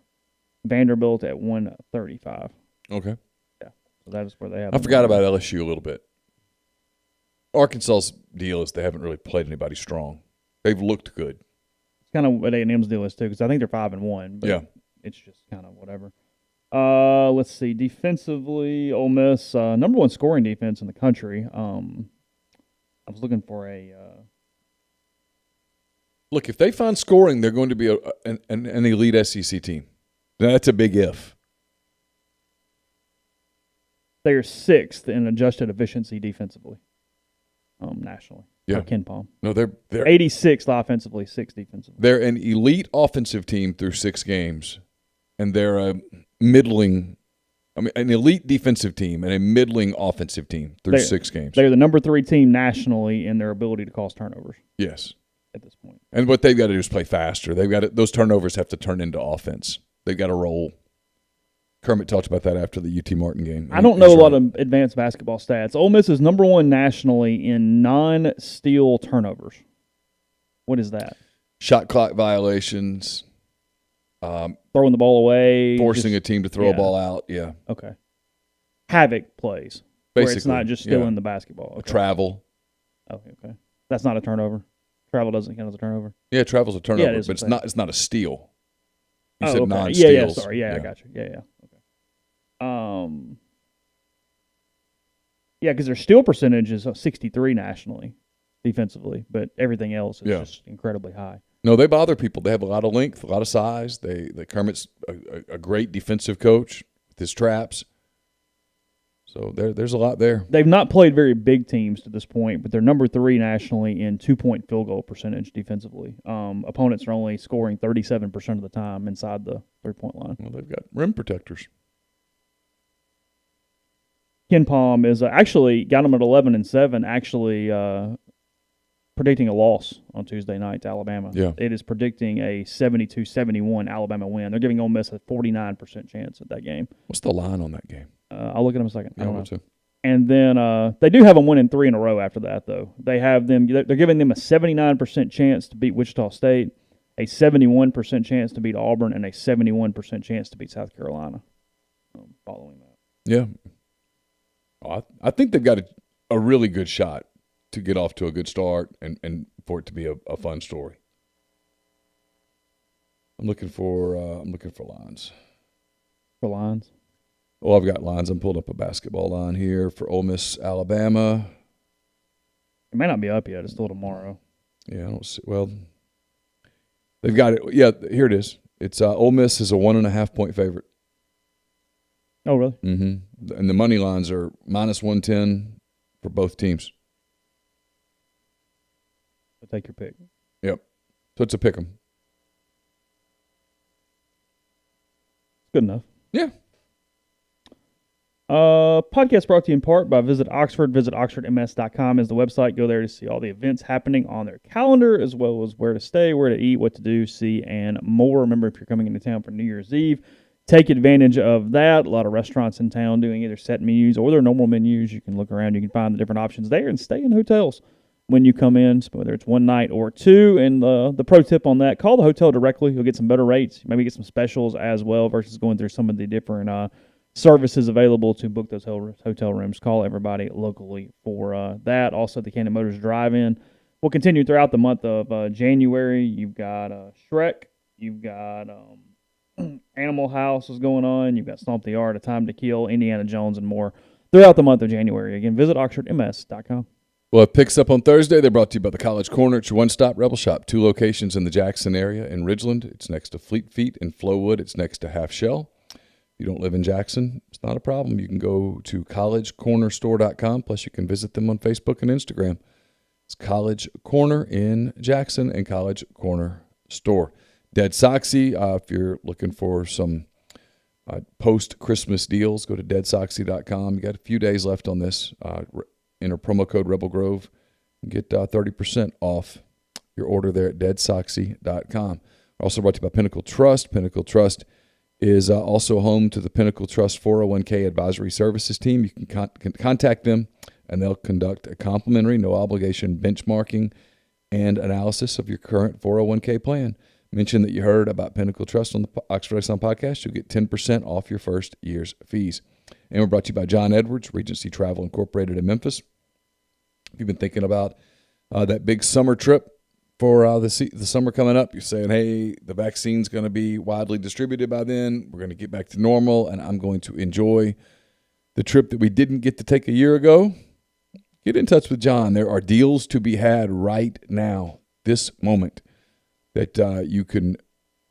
Vanderbilt at 135. Okay. Yeah. So that is where they have. I forgot about LSU a little bit. Arkansas's deal is they haven't really played anybody strong. They've looked good. It's kind of what A&M's deal is too, because I think they're 5-1. But yeah. It's just kind of whatever. Let's see. Defensively, Ole Miss, number 1 scoring defense in the country. I was looking for a. Look, if they find scoring, they're going to be an elite SEC team. Now, that's a big if. They are 6th in adjusted efficiency defensively, nationally. Yeah. Ken Palm. No, they're 86th offensively, 6th defensively. They're an elite offensive team through 6 games, and they're an elite defensive team and a middling offensive team through 6 games. They're the number 3 team nationally in their ability to cause turnovers. Yes. At this point. And what they've got to do is play faster. Those turnovers have to turn into offense. They've got to roll. Kermit talked about that after the UT Martin game. I don't know a lot of advanced basketball stats. Ole Miss is number 1 nationally in non-steal turnovers. What is that? Shot clock violations. Throwing the ball away. Forcing a team to throw a ball out. Yeah. Okay. Havoc plays. Basically. Where it's not just stealing the basketball. Okay. Travel. Okay. That's not a turnover. Travel doesn't count as a turnover. Yeah, travel's a turnover, Yeah, but it's not a steal. You said okay. non-steals. Yeah, sorry. Yeah, I got you. Yeah. Okay. Yeah, because their steal percentage is 63 nationally, defensively, but everything else is just incredibly high. No, they bother people. They have a lot of length, a lot of size. Kermit's a great defensive coach with his traps. So there's a lot there. They've not played very big teams to this point, but they're number 3 nationally in 2-point field goal percentage defensively. Opponents are only scoring 37% of the time inside the 3-point line. Well, they've got rim protectors. Ken Palm is actually got them at 11-7. Actually, predicting a loss on Tuesday night to Alabama. Yeah. It is predicting a 72-71 Alabama win. They're giving Ole Miss a 49% chance at that game. What's the line on that game? I'll look at them in a second. Yeah, I don't know. too. And then they do have them winning 3 in a row after that, though. They're giving them a 79% chance to beat Wichita State, a 71% chance to beat Auburn, and a 71% chance to beat South Carolina. Following that. Yeah. I think they've got a really good shot to get off to a good start and for it to be a fun story. I'm looking for lines. For lines? Well, I've got lines. I'm pulling up a basketball line here for Ole Miss, Alabama. It may not be up yet. It's still tomorrow. Yeah, I don't see. Well, they've got it. Yeah, here it is. It's Ole Miss is a 1.5-point favorite. Oh, really? Mm-hmm. And the money lines are -110 for both teams. So take your pick. Yep. So it's a pick 'em. Good enough. Yeah. Podcast brought to you in part by Visit Oxford. Visit oxfordms.com is the website. Go there to see all the events happening on their calendar, as well as where to stay, where to eat, what to do, see, and more. Remember, if you're coming into town for New Year's Eve, take advantage of that. A lot of restaurants in town doing either set menus or their normal menus. You can look around. You can find the different options there and stay in hotels when you come in, whether it's one night or two. And the pro tip on that, call the hotel directly. You'll get some better rates. Maybe get some specials as well versus going through some of the different services available to book those hotel rooms. Call everybody locally for that. Also, the Cannon Motors Drive-In will continue throughout the month of January. You've got Shrek. You've got Animal House is going on. You've got Stomp the Yard, A Time to Kill, Indiana Jones, and more throughout the month of January. Again, visit oxfordms.com. Well, it picks up on Thursday. They're brought to you by the College Corner. It's your one-stop Rebel Shop. 2 locations in the Jackson area. In Ridgeland, it's next to Fleet Feet. In Flowood, it's next to Half Shell. If you don't live in Jackson, it's not a problem. You can go to collegecornerstore.com. Plus, you can visit them on Facebook and Instagram. It's College Corner in Jackson and College Corner Store. Dead Soxy, if you're looking for some post-Christmas deals, go to deadsoxy.com. You got a few days left on this. Enter promo code Rebel Grove and get 30% off your order there at deadsoxy.com. We're also brought to you by Pinnacle Trust. Pinnacle Trust is also home to the Pinnacle Trust 401k advisory services team. You can contact them, and they'll conduct a complimentary, no-obligation benchmarking and analysis of your current 401k plan. Mention that you heard about Pinnacle Trust on the Oxford Exxon Podcast. You'll get 10% off your first year's fees. And we're brought to you by John Edwards, Regency Travel Incorporated in Memphis. If you've been thinking about that big summer trip for the summer coming up, you're saying, hey, the vaccine's going to be widely distributed by then. We're going to get back to normal, and I'm going to enjoy the trip that we didn't get to take a year ago. Get in touch with John. There are deals to be had right now, this moment, that you can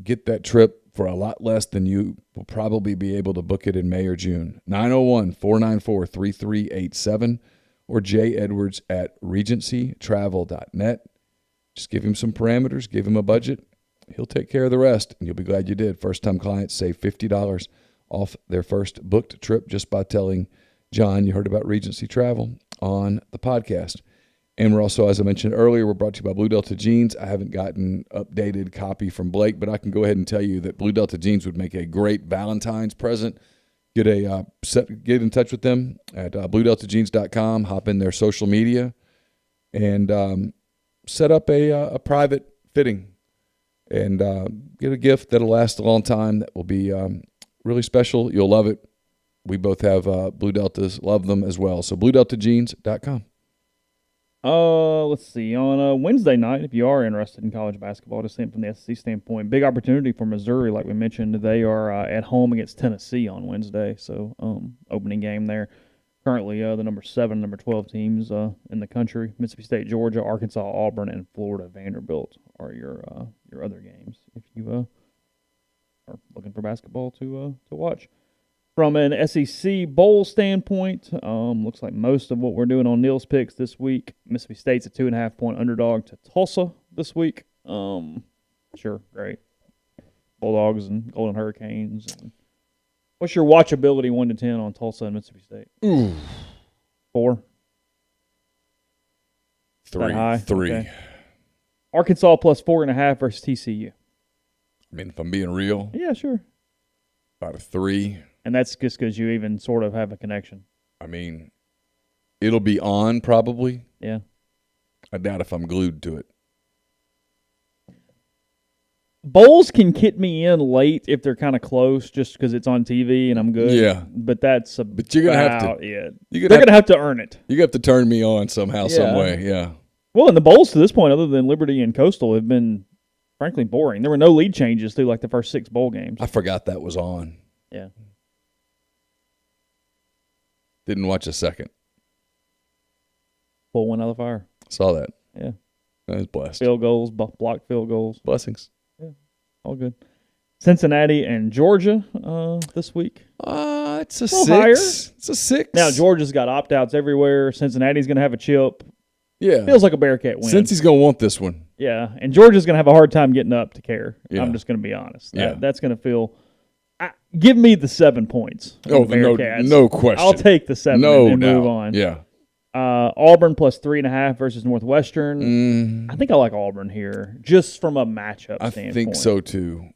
get that trip for a lot less than you will probably be able to book it in May or June. 901-494-3387 or jedwards@regencytravel.net. Just give him some parameters, give him a budget. He'll take care of the rest, and you'll be glad you did. First-time clients save $50 off their first booked trip just by telling John you heard about Regency Travel on the podcast. And we're also, as I mentioned earlier, we're brought to you by Blue Delta Jeans. I haven't gotten updated copy from Blake, but I can go ahead and tell you that Blue Delta Jeans would make a great Valentine's present. Get in touch with them at bluedeltajeans.com. Hop in their social media and set up a private fitting and get a gift that'll last a long time. That will be really special. You'll love it. We both have Blue Deltas. Love them as well. So bluedeltajeans.com. Let's see. On Wednesday night, if you are interested in college basketball, just from the SEC standpoint, big opportunity for Missouri. Like we mentioned, they are at home against Tennessee on Wednesday. So opening game there. Currently, the number 7, number 12 teams in the country: Mississippi State, Georgia, Arkansas, Auburn, and Florida Vanderbilt are your other games if you are looking for basketball to watch. From an SEC bowl standpoint, looks like most of what we're doing on Neal's picks this week. Mississippi State's a 2.5-point underdog to Tulsa this week. Sure, great. Bulldogs and Golden Hurricanes and What's your watchability 1 to 10 on Tulsa and Mississippi State? Ooh. 4? 3. High? 3. Okay. Arkansas plus 4.5 versus TCU. I mean, if I'm being real. Yeah, sure. About a 3. And that's just because you even sort of have a connection. I mean, it'll be on probably. Yeah. I doubt if I'm glued to it. Bowls can get me in late if they're kind of close, just because it's on TV and I'm good. Yeah, but that's but you're gonna have to. Yeah, They're gonna have to earn it. You have to turn me on somehow, some way. Yeah. Well, and the bowls to this point, other than Liberty and Coastal, have been frankly boring. There were no lead changes through like the first 6 bowl games. I forgot that was on. Yeah. Didn't watch a second. Pull one out of the fire. Saw that. Yeah. I was blessed. Field goals, blocked field goals. Blessings. Yeah. All good. Cincinnati and Georgia this week. It's a 6. Higher. It's a 6. Now, Georgia's got opt-outs everywhere. Cincinnati's going to have a chip. Yeah. Feels like a Bearcat win. Cincy's going to want this one. Yeah, and Georgia's going to have a hard time getting up to care. Yeah. I'm just going to be honest. Yeah. That's going to feel give me the 7 points. Oh, no question. I'll take the 7 and doubt. move on. Yeah. Auburn plus 3.5 versus Northwestern. I think I like Auburn here, just from a matchup standpoint. I think so too.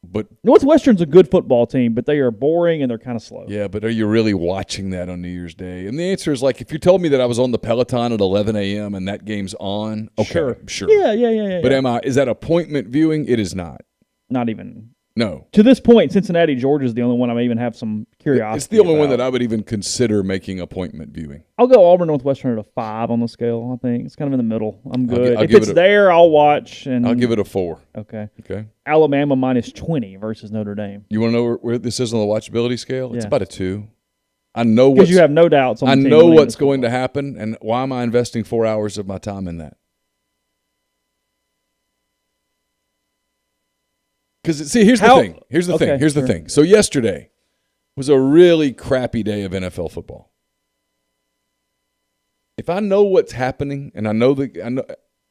But Northwestern's a good football team, but they are boring and they're kind of slow. Yeah, but are you really watching that on New Year's Day? And the answer is if you told me that I was on the Peloton at 11 a.m. and that game's on, okay, sure. Yeah. But is that appointment viewing? It is not. Not even. No. To this point, Cincinnati, Georgia is the only one I even have some curiosity It's the only one about. that I would even consider making appointment viewing. I'll go Auburn Northwestern at a 5 on the scale, I think. It's kind of in the middle. I'm good. I'll if it's there, I'll watch. And I'll give it a 4. Okay. Okay. Alabama minus 20 versus Notre Dame. You want to know where this is on the watchability scale? It's Yeah. about a 2. I know because you have no doubts on the I team know winning what's this going to football. happen, and why am I investing 4 hours of my time in that? Because here's the thing. Here's the thing. So yesterday was a really crappy day of NFL football. If I know what's happening, and I know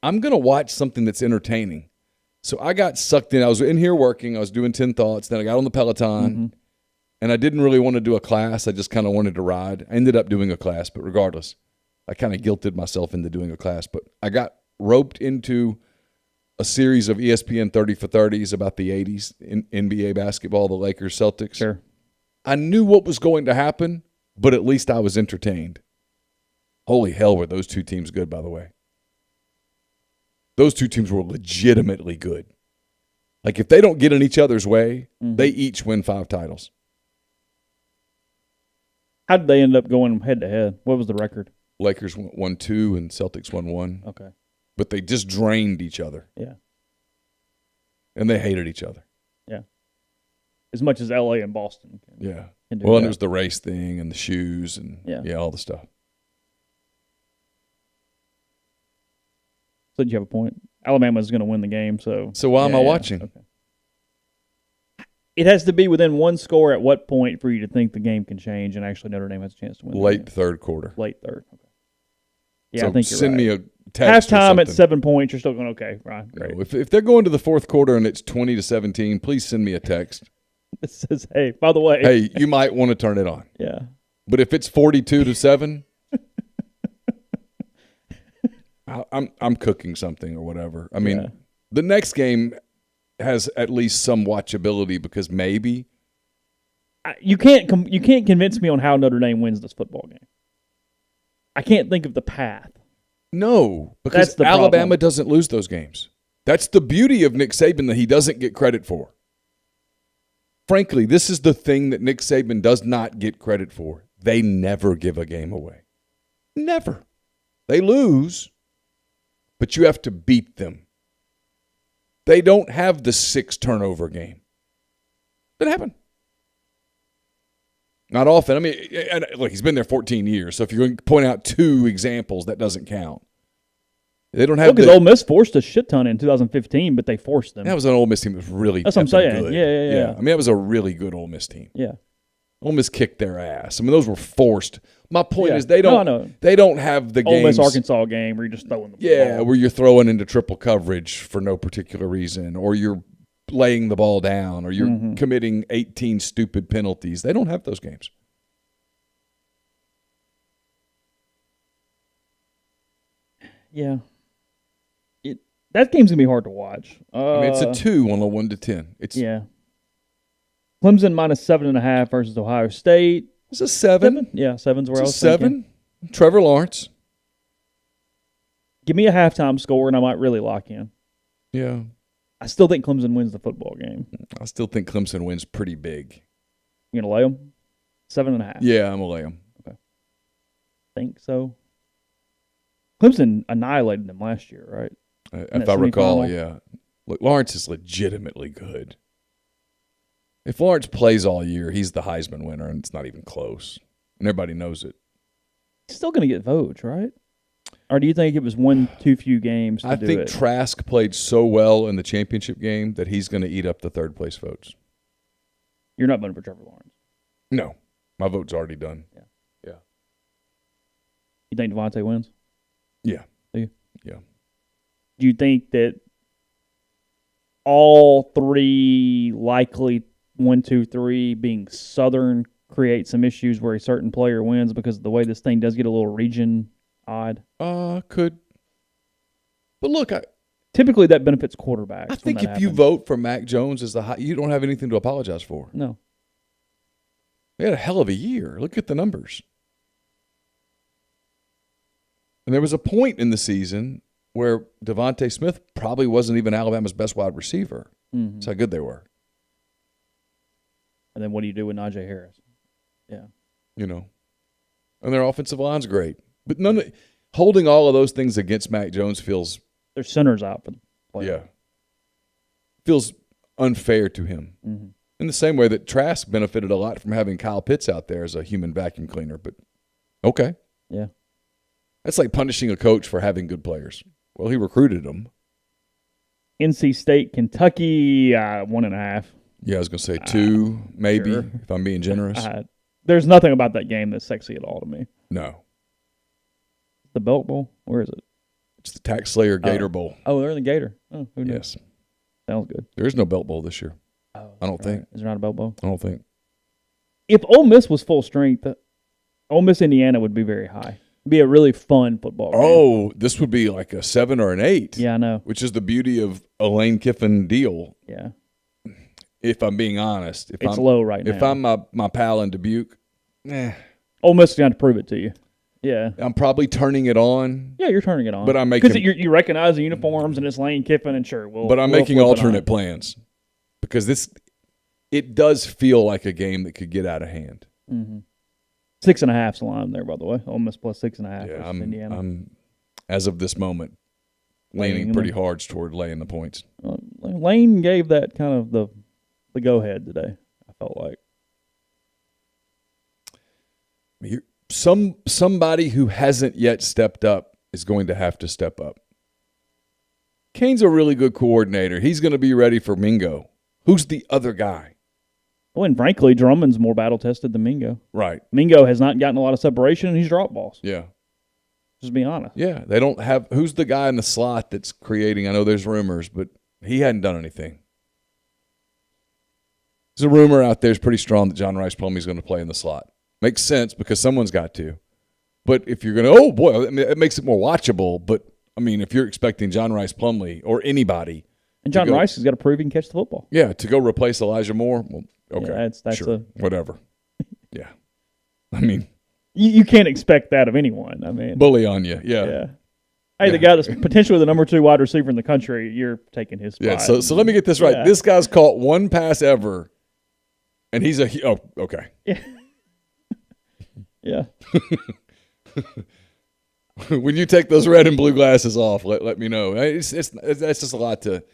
I'm going to watch something that's entertaining. So I got sucked in. I was in here working. I was doing 10 Thoughts. Then I got on the Peloton, and I didn't really want to do a class. I just kind of wanted to ride. I ended up doing a class, but regardless, I kind of guilted myself into doing a class. But I got roped into a series of ESPN 30 for 30s about the 80s in NBA basketball, the Lakers, Celtics. Sure. I knew what was going to happen, but at least I was entertained. Holy hell, were those two teams good, by the way. Those two teams were legitimately good. Like, if they don't get in each other's way, they each win 5 titles. How did they end up going head-to-head? What was the record? Lakers won 2 and Celtics won 1. Okay. But they just drained each other. Yeah. And they hated each other. Yeah. As much as L.A. and Boston can. Yeah. Can do Well, that. and it was the race thing and the shoes and all the stuff. So did you have a point? Alabama's going to win the game, so. So why am I watching? Okay. It has to be within one score at what point for you to think the game can change and actually Notre Dame has a chance to win. Late third quarter. Late third. Okay. Yeah, so I think you're send right. me a text. Halftime at 7 points, you're still going, okay, right, great. If they're going to the fourth quarter and it's 20-17, please send me a text. It says, hey, by the way. Hey, you might want to turn it on. Yeah. But if it's 42-7, I'm cooking something or whatever. I mean, the next game has at least some watchability because maybe you can't convince me on how Notre Dame wins this football game. I can't think of the path. No, because That's the Alabama problem. doesn't lose those games. That's the beauty of Nick Saban that he doesn't get credit for. Frankly, this is the thing that Nick Saban does not get credit for. They never give a game away. Never. They lose, but you have to beat them. They don't have the 6 turnover game. Doesn't happen. Not often. I mean, look, he's been there 14 years, so if you're going to point out 2 examples, that doesn't count. They don't have because Ole Miss forced a shit ton in 2015, but they forced them. That was an Ole Miss team that was really That's what I'm saying. good. Yeah. I mean, that was a really good Ole Miss team. Yeah. Ole Miss kicked their ass. I mean, those were forced. My point is they No, I don't know. they don't have the Ole games. Miss Arkansas game where you're just throwing the ball. Yeah, where you're throwing into triple coverage for no particular reason, or you're laying the ball down or you're committing 18 stupid penalties. They don't have those games. Yeah. That game's going to be hard to watch. I mean, it's a 2 on a 1 to 10. Yeah. Clemson minus 7.5 versus Ohio State. It's a 7. Yeah, 7's where I was 7. thinking. Trevor Lawrence. Give me a halftime score, and I might really lock in. Yeah. I still think Clemson wins the football game. I still think Clemson wins pretty big. You going to lay them? 7.5. Yeah, I'm going to lay them. Okay. Think so. Clemson annihilated them last year, right? If I recall, yeah. Look, Lawrence is legitimately good. If Lawrence plays all year, he's the Heisman winner, and it's not even close. And everybody knows it. He's still going to get votes, right? Or do you think it was one too few games to do it? I think Trask played so well in the championship game that he's going to eat up the third-place votes. You're not voting for Trevor Lawrence? No. My vote's already done. Yeah. Yeah. You think Devontae wins? Yeah. Do you? Yeah. Do you think that all three likely 1, 2, 3 being Southern create some issues where a certain player wins because of the way this thing does get a little region odd? Could. But look, typically that benefits quarterbacks. I think if you vote for Mac Jones as you don't have anything to apologize for. No. They had a hell of a year. Look at the numbers. And there was a point in the season where Devontae Smith probably wasn't even Alabama's best wide receiver. Mm-hmm. That's how good they were. And then what do you do with Najee Harris? Yeah. You know. And their offensive line's great. But holding all of those things against Mac Jones feels... Their center's out for the play. Yeah. Feels unfair to him. Mm-hmm. In the same way that Trask benefited a lot from having Kyle Pitts out there as a human vacuum cleaner. But, okay. Yeah. That's like punishing a coach for having good players. Well, he recruited them. NC State, Kentucky, 1.5. Yeah, I was going to say 2, maybe, sure. if I'm being generous. There's nothing about that game that's sexy at all to me. No. The Belk Bowl? Where is it? It's the Tax Slayer Gator Bowl. Oh, they're in the Gator. Oh, who knows? Yes. Sounds good. There is no Belt Bowl this year. Oh, I don't think. Is there not a Belk Bowl? I don't think. If Ole Miss was full strength, Ole Miss, Indiana would be very high. It'd be a really fun football game. Oh, this would be like a 7 or an 8. Yeah, I know. Which is the beauty of a Lane Kiffin deal. Yeah. If I'm being honest. It's low right now. If I'm my pal in Dubuque, Ole Miss is going to prove it to you. Yeah. I'm probably turning it on. Yeah, you're turning it on. But I'm making... Because you recognize the uniforms and it's Lane Kiffin and sure. But I'm making alternate plans. Because it does feel like a game that could get out of hand. Mm-hmm. 6.5's the line there, by the way. Ole Miss plus 6.5 versus Indiana. I'm, as of this moment, leaning pretty hard toward laying the points. Lane gave that kind of the go-ahead today, I felt like. Somebody who hasn't yet stepped up is going to have to step up. Kane's a really good coordinator. He's going to be ready for Mingo. Who's the other guy? Well, and frankly, Drummond's more battle-tested than Mingo. Right. Mingo has not gotten a lot of separation, and he's dropped balls. Yeah. Just be honest. Yeah, they don't have – who's the guy in the slot that's creating – I know there's rumors, but he hadn't done anything. There's a rumor out there is pretty strong that John Rice Plumlee's going to play in the slot. Makes sense because someone's got to. But if you're going to – oh, boy, I mean, it makes it more watchable. But, I mean, if you're expecting John Rice Plumlee or anybody – And John Rice has got to prove he can catch the football. Yeah, to go replace Elijah Moore, well, okay, yeah, that's sure, whatever. Yeah. I mean – You can't expect that of anyone. I mean, bully on you, yeah. Hey, the guy that's potentially the number 2 wide receiver in the country, you're taking his spot. Yeah, so let me get this right. Yeah. This guy's caught one pass ever, and he's okay. Yeah. Yeah. When you take those red and blue glasses off, let me know. That's just a lot to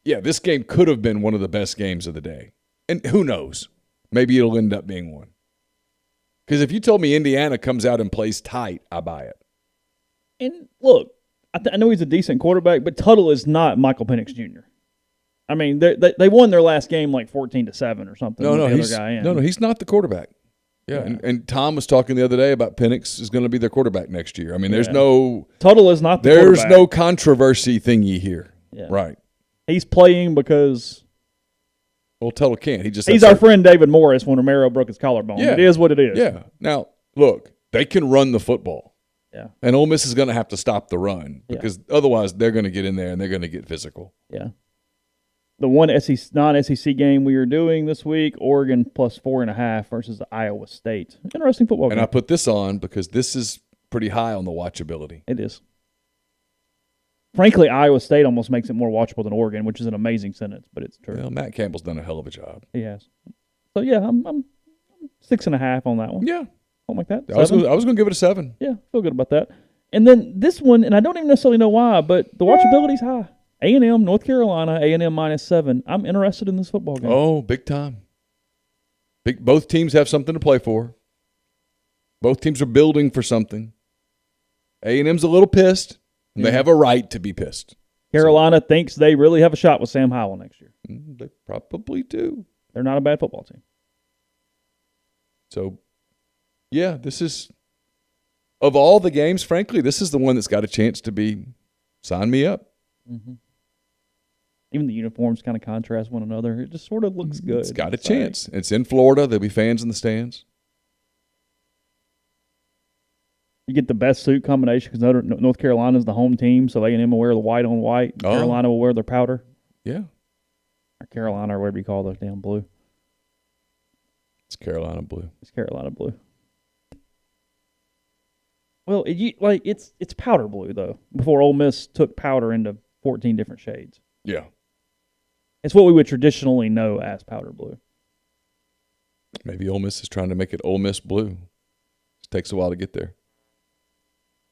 this game could have been one of the best games of the day, and who knows, maybe it'll end up being one. Because if you told me Indiana comes out and plays tight, I buy it. And look, I know he's a decent quarterback, but Tuttle is not Michael Penix Jr. I mean, they won their last game like 14-7 or something. No, he's not the quarterback. Yeah, and Tom was talking the other day about Penix is going to be their quarterback next year. I mean, there's no Tuttle is not the there's quarterback. no controversy thingy here. Yeah. Right. He's playing because Well, Tuttle can't. he's our friend David Morris when Romero broke his collarbone. Yeah. It is what it is. Yeah. Now, look, they can run the football. Yeah. And Ole Miss is going to have to stop the run because otherwise they're going to get in there and they're going to get physical. Yeah. The one non-SEC game we are doing this week, Oregon plus 4.5 versus Iowa State. Interesting football game. And I put this on because this is pretty high on the watchability. It is. Frankly, Iowa State almost makes it more watchable than Oregon, which is an amazing sentence, but it's true. Well, Matt Campbell's done a hell of a job. He has. So, yeah, I'm 6.5 on that one. Yeah. Something like that. I was going to give it a 7. Yeah, feel good about that. And then this one, and I don't even necessarily know why, but the watchability's high. A&M, North Carolina, A&M -7. I'm interested in this football game. Oh, big time. Both teams have something to play for. Both teams are building for something. A&M's a little pissed, and they have a right to be pissed. Carolina thinks they really have a shot with Sam Howell next year. They probably do. They're not a bad football team. So, yeah, this is, of all the games, frankly, this is the one that's got a chance to be, sign me up. Mm-hmm. Even the uniforms kind of contrast one another. It just sort of looks good. It's got a chance. It's in Florida. There'll be fans in the stands. You get the best suit combination because North Carolina is the home team, so A&M will wear the white on white. Carolina will wear their powder. Yeah. Or Carolina, or whatever you call those damn blue. It's Carolina blue. It's Carolina blue. Well, it's powder blue, though, before Ole Miss took powder into 14 different shades. Yeah. It's what we would traditionally know as powder blue. Maybe Ole Miss is trying to make it Ole Miss blue. It takes a while to get there.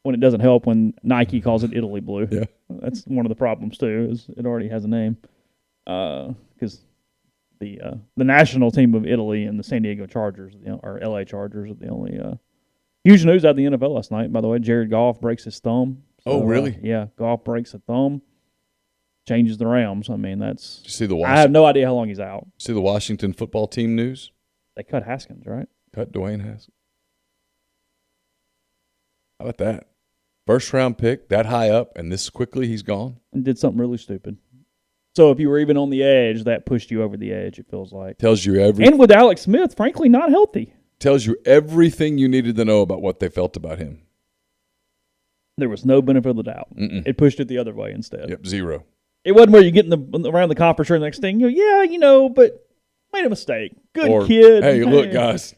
When it doesn't help when Nike calls it Italy blue. Yeah. That's one of the problems, too, is it already has a name. Because the national team of Italy and the San Diego Chargers, or LA Chargers, are the only huge news out of the NFL last night, by the way. Jared Goff breaks his thumb. So, really? Yeah, Goff breaks a thumb. Changes the Rams. I mean, that's. Did you see the I have no idea how long he's out. See the Washington football team news? They cut Haskins, right? Cut Dwayne Haskins. How about that? First round pick, that high up, and this quickly he's gone? And did something really stupid. So if you were even on the edge, that pushed you over the edge, it feels like. Tells you And with Alex Smith, frankly, not healthy. Tells you everything you needed to know about what they felt about him. There was no benefit of the doubt. Mm-mm. It pushed it the other way instead. Yep, 0. It wasn't where you get around the conference or the next thing. You go, but made a mistake. Good kid. Hey, look, guys.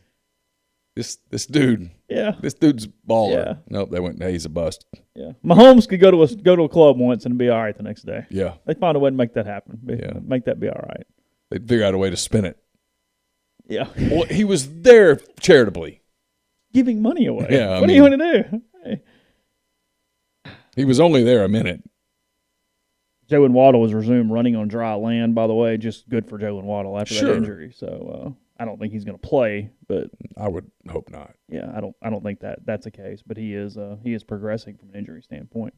This dude. Yeah. This dude's baller. Yeah. Nope, they went, hey, he's a bust. Yeah. Mahomes could go to a club once and be all right the next day. Yeah. They found a way to make that happen. Yeah. Make that be all right. They'd figure out a way to spin it. Yeah. Well, he was there charitably. Giving money away. Yeah. What do you want to do? Hey. He was only there a minute. Jalen Waddle has resumed running on dry land, by the way. Just good for Jalen Waddle after Sure. that injury. So I don't think he's going to play, but I would hope not. yeah, I don't think that's the case. But he is progressing from an injury standpoint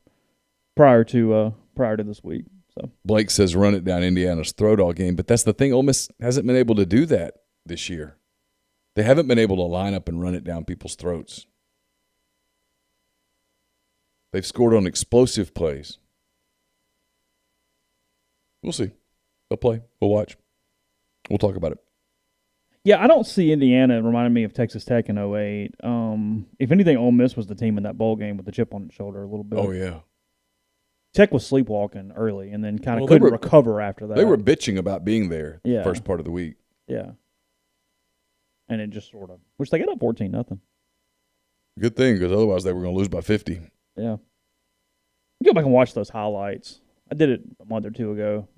prior to this week. So Blake says run it down Indiana's throat all game, but that's the thing. Ole Miss hasn't been able to do that this year. They haven't been able to line up and run it down people's throats. They've scored on explosive plays. We'll see. They'll play. We'll watch. We'll talk about it. yeah, I don't see Indiana reminding me of Texas Tech in 08. If anything, Ole Miss was the team in that bowl game with the chip on its shoulder a little bit. Oh, yeah. Tech was sleepwalking early and then kind of couldn't recover after that. They were bitching about being there the Yeah. first part of the week. Yeah. And it just sort of, which they got up 14-0. Good thing, because otherwise they were going to lose by 50. Yeah. Go back and watch those highlights. I did it a month or two ago.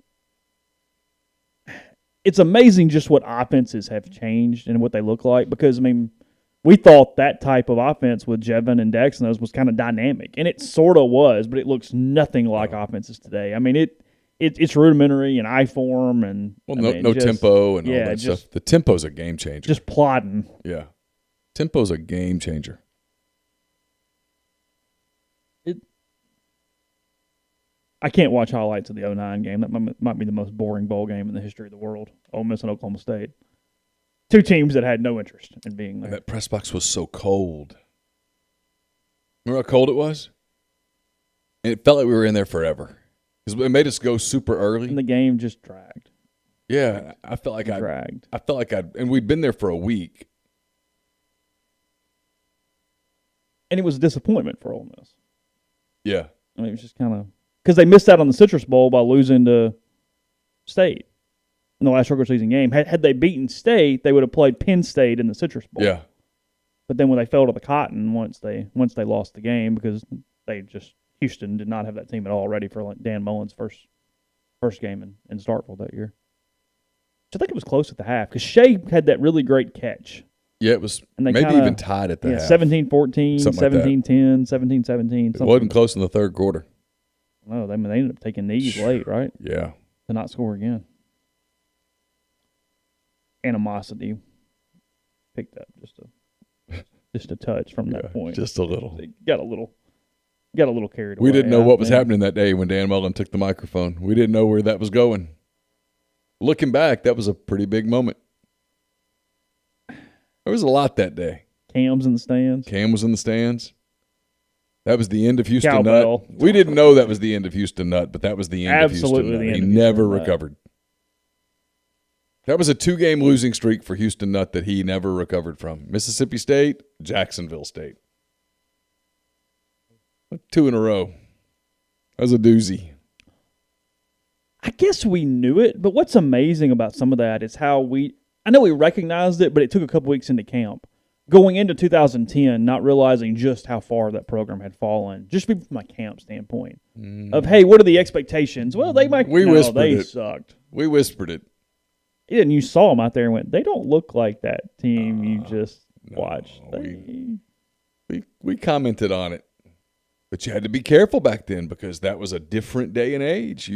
It's amazing just what offenses have changed and what they look like because, I mean, we thought that type of offense with Jevin and Dex and those was kind of dynamic, and it sort of was, but it looks nothing like offenses today. I mean, it's rudimentary and I-form and no tempo and all that just, stuff. The tempo's a game changer. Just plodding. Yeah. Tempo's a game changer. I can't watch highlights of the 09 game. That might be the most boring bowl game in the history of the world. Ole Miss and Oklahoma State. Two teams that had no interest in being there. And that press box was so cold. Remember how cold it was? And it felt like we were in there forever. Because it made us go super early. And the game just dragged. Yeah, I felt like dragged. I felt like and we'd been there for a week. And it was a disappointment for Ole Miss. Yeah. I mean, it was just kind of because they missed out on the Citrus Bowl by losing to State in the last regular season game. Had they beaten State, they would have played Penn State in the Citrus Bowl. Yeah. But then when they fell to the Cotton, once they lost the game because Houston did not have that team at all ready for like Dan Mullen's first game in Starkville that year. So I think it was close at the half because Shea had that really great catch. Yeah, it was maybe even tied at the half. 17-14, 17-10, 17-17. It wasn't close in the third quarter. No, they ended up taking knees late, right? Yeah. To not score again. Animosity picked up just a touch from that point. Just a little. They got a little carried away. We didn't know what was happening that day when Dan Mullen took the microphone. We didn't know where that was going. Looking back, that was a pretty big moment. There was a lot that day. Cam's in the stands. Cam was in the stands. That was the end of Houston Cowbell. Nut. We didn't know that was the end of Houston Nut, but that was the end Absolutely of Houston Nut. The end He of never Houston recovered. That was a 2-game losing streak for Houston Nut that he never recovered from. Mississippi State, Jacksonville State. 2 in a row. That was a doozy. I guess we knew it, but what's amazing about some of that is how I know we recognized it, but it took a couple weeks into camp. Going into 2010, not realizing just how far that program had fallen, just from my camp standpoint of, hey, what are the expectations? Well, they might. They sucked. We whispered it. And you saw them out there and went, they don't look like that team you just watched. We commented on it. But you had to be careful back then because that was a different day and age.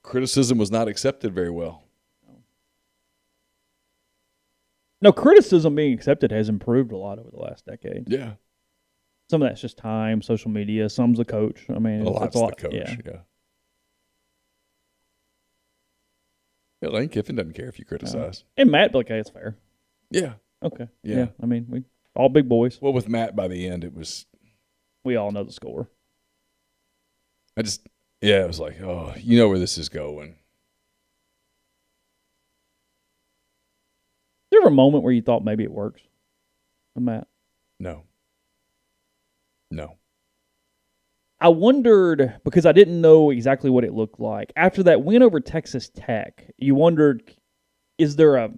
Criticism was not accepted very well. No, criticism being accepted has improved a lot over the last decade. Yeah. Some of that's just time, social media. Some's the coach. I mean, a lot's the coach, yeah. Lane Kiffin doesn't care if you criticize. And Matt, like, hey, it's fair. Yeah. Okay. Yeah. I mean, we all big boys. Well, with Matt, by the end, it was. We all know the score. It was like, oh, you know where this is going. Is there ever a moment where you thought maybe it works? Matt? No. I wondered, because I didn't know exactly what it looked like. After that win over Texas Tech, you wondered, is there a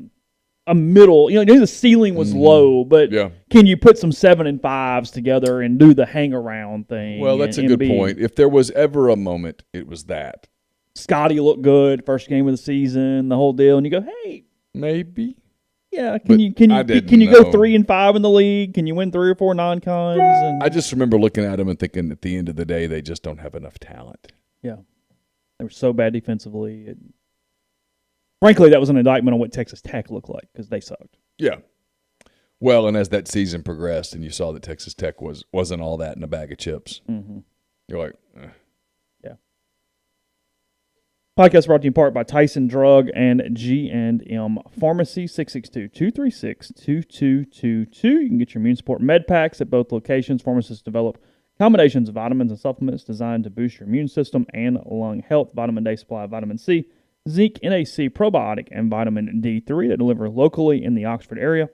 middle? You know, the ceiling was low, but can you put some 7 and 5s together and do the hang around thing? Well, that's a good point. If there was ever a moment, it was that. Scotty looked good, first game of the season, the whole deal, and you go, hey. Maybe. Yeah, can you go 3 and 5 in the league? Can you win 3 or 4 non-cons? I just remember looking at them and thinking, at the end of the day, they just don't have enough talent. Yeah, they were so bad defensively. Frankly, that was an indictment on what Texas Tech looked like because they sucked. Yeah. Well, and as that season progressed, and you saw that Texas Tech wasn't all that in a bag of chips, you're like, Podcast brought to you in part by Tyson Drug and G&M Pharmacy, 662-236-2222. You can get your immune support med packs at both locations. Pharmacists develop combinations of vitamins and supplements designed to boost your immune system and lung health. Vitamin Day supply of vitamin C, zinc, NAC, probiotic, and vitamin D3 that deliver locally in the Oxford area.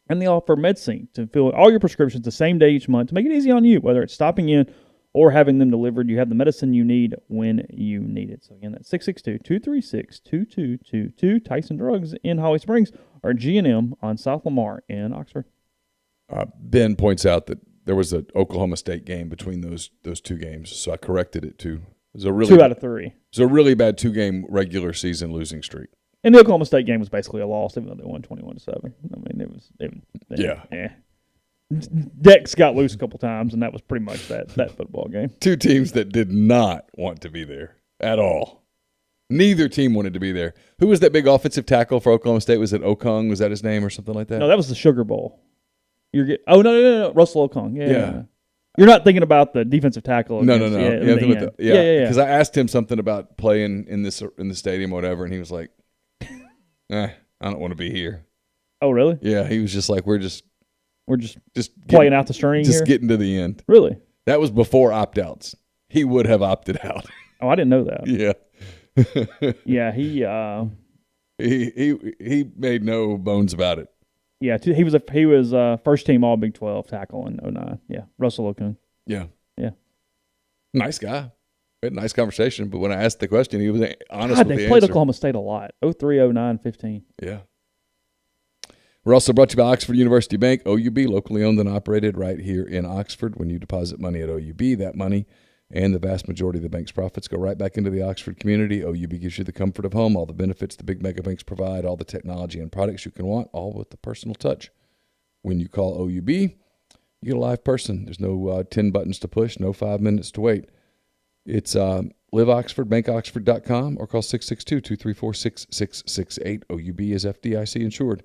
And they offer MedSync to fill all your prescriptions the same day each month to make it easy on you, whether it's stopping in or having them delivered. You have the medicine you need when you need it. So, again, that's 662-236-2222. Tyson Drugs in Holly Springs or G&M on South Lamar in Oxford. Ben points out that there was an Oklahoma State game between those 2 games, so I corrected it to. It was a really 2 out of 3. It was a really bad 2-game regular season losing streak. And the Oklahoma State game was basically a loss, even though they won 21-7. I mean, it was Dex got loose a couple times, and that was pretty much that football game. 2 teams that did not want to be there at all. Neither team wanted to be there. Who was that big offensive tackle for Oklahoma State? Was it Okung? Was that his name or something like that? No, that was the Sugar Bowl. No, Russell Okung. Yeah. You're not thinking about the defensive tackle. No. Because I asked him something about playing in the stadium or whatever, and he was like, I don't want to be here. Oh, really? Yeah, he was just like, we're just playing out the string just here? getting to the end. Really? That was before opt-outs. He would have opted out. Oh, I didn't know that. Yeah. Yeah, He made no bones about it. Yeah, he was first team All Big 12 tackle in 09. Yeah, Russell Okung. Yeah. Yeah. Nice guy. We had a nice conversation, but when I asked the question, he was honest God, with they the played answer. Oklahoma State a lot. 03, 09, 15. Yeah. We're also brought to you by Oxford University Bank, OUB, locally owned and operated right here in Oxford. When you deposit money at OUB, that money and the vast majority of the bank's profits go right back into the Oxford community. OUB gives you the comfort of home, all the benefits the big mega banks provide, all the technology and products you can want, all with the personal touch. When you call OUB, you get a live person. There's no 10 buttons to push, no 5 minutes to wait. It's Live Oxford, bankoxford.com, or call 662-234-6668. OUB is FDIC insured.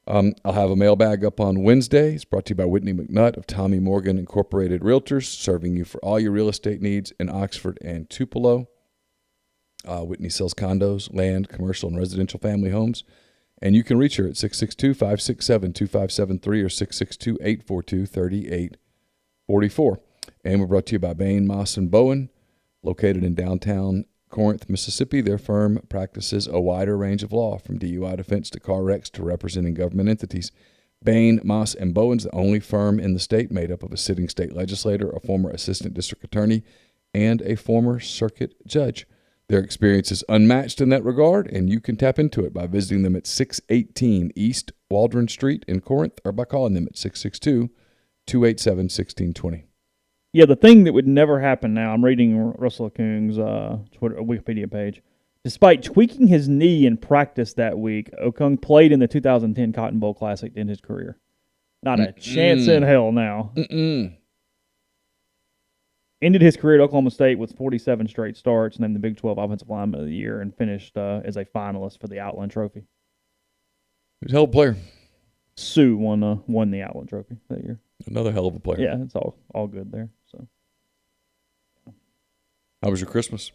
I'll have a mailbag up on Wednesday. It's brought to you by Whitney McNutt of Tommy Morgan Incorporated Realtors, serving you for all your real estate needs in Oxford and Tupelo. Whitney sells condos, land, commercial, and residential family homes. And you can reach her at 662-567-2573 or 662-842-3844. And we're brought to you by Bain, Moss, and Bowen, located in downtown Corinth, Mississippi. Their firm practices a wider range of law, from DUI defense to car wrecks to representing government entities. Bain, Moss, and Bowen's the only firm in the state made up of a sitting state legislator, a former assistant district attorney, and a former circuit judge. Their experience is unmatched in that regard, and you can tap into it by visiting them at 618 East Waldron Street in Corinth, or by calling them at 662-287-1620. Yeah, the thing that would never happen now, I'm reading Russell Okung's Twitter Wikipedia page. Despite tweaking his knee in practice that week, Okung played in the 2010 Cotton Bowl Classic to end his career. Not a chance in hell now. Ended his career at Oklahoma State with 47 straight starts, named the Big 12 Offensive Lineman of the Year, and finished as a finalist for the Outland Trophy. He's a hell of a player. Sue won the Outland Trophy that year. Another hell of a player. Yeah, it's all good there. So, how was your Christmas?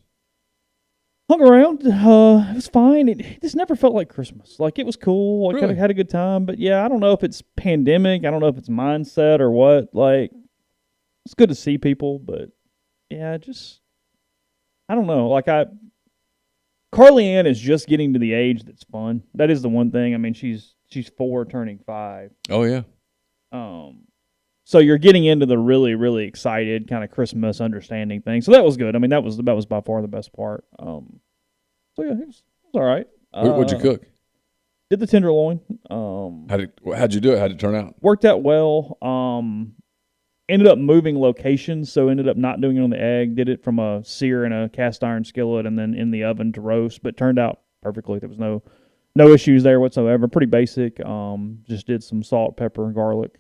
Hung around. It was fine. It just never felt like Christmas. Like, it was cool. I Really? had a good time. But, yeah, I don't know if it's pandemic. I don't know if it's mindset or what. Like, it's good to see people. But, yeah, I don't know. Like, Carly Ann is just getting to the age that's fun. That is the one thing. I mean, she's 4 turning 5. Oh, yeah. So you're getting into the really, really excited kind of Christmas understanding thing. So that was good. I mean, that was by far the best part. So yeah, it was all right. What'd you cook? Did the tenderloin. How'd you do it? How'd it turn out? Worked out well. Ended up moving locations, so ended up not doing it on the egg. Did it from a sear in a cast iron skillet and then in the oven to roast, but turned out perfectly. There was no issues there whatsoever. Pretty basic. Just did some salt, pepper, and garlic.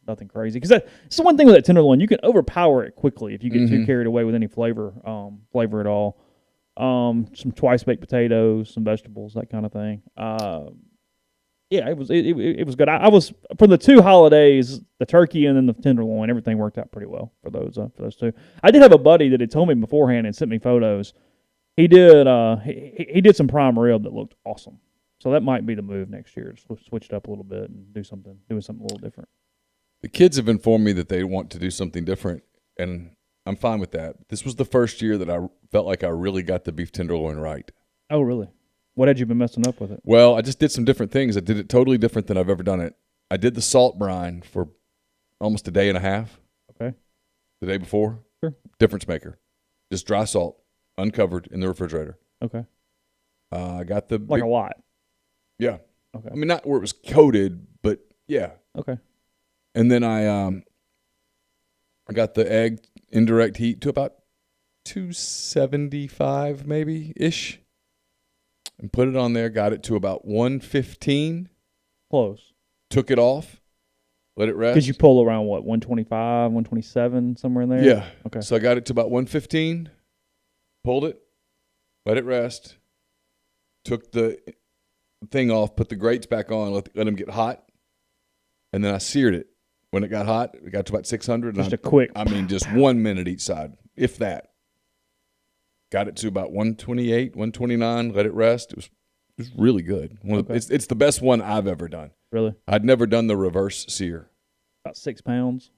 Nothing crazy. Because that's the one thing with that tenderloin. You can overpower it quickly if you get too carried away with any flavor at all. Some twice baked potatoes, some vegetables, that kind of thing. Yeah, it was good. I was, for the 2 holidays, the turkey and then the tenderloin, everything worked out pretty well for those 2. I did have a buddy that had told me beforehand and sent me photos. He did he did some prime rib that looked awesome. So that might be the move next year. Just switch it up a little bit and doing something a little different. The kids have informed me that they want to do something different, and I'm fine with that. This was the first year that I felt like I really got the beef tenderloin right. Oh, really? What had you been messing up with it? Well, I just did some different things. I did it totally different than I've ever done it. I did the salt brine for almost a day and a half. Okay. The day before. Sure. Difference maker. Just dry salt, uncovered in the refrigerator. Okay. I got the a lot. Yeah. Okay. I mean, not where it was coated, but yeah. Okay. And then I got the egg indirect heat to about 275 maybe-ish. And put it on there, got it to about 115. Close. Took it off, let it rest. Did you pull around, what, 125, 127, somewhere in there? Yeah. Okay. So I got it to about 115, pulled it, let it rest, took the thing off, put the grates back on, let them get hot, and then I seared it. When it got hot, it got to about 600. Just a quick. I mean, just 1 minute each side, if that. Got it to about 128, 129, let it rest. It was really good. It's the best one I've ever done. Really? I'd never done the reverse sear. About 6 pounds.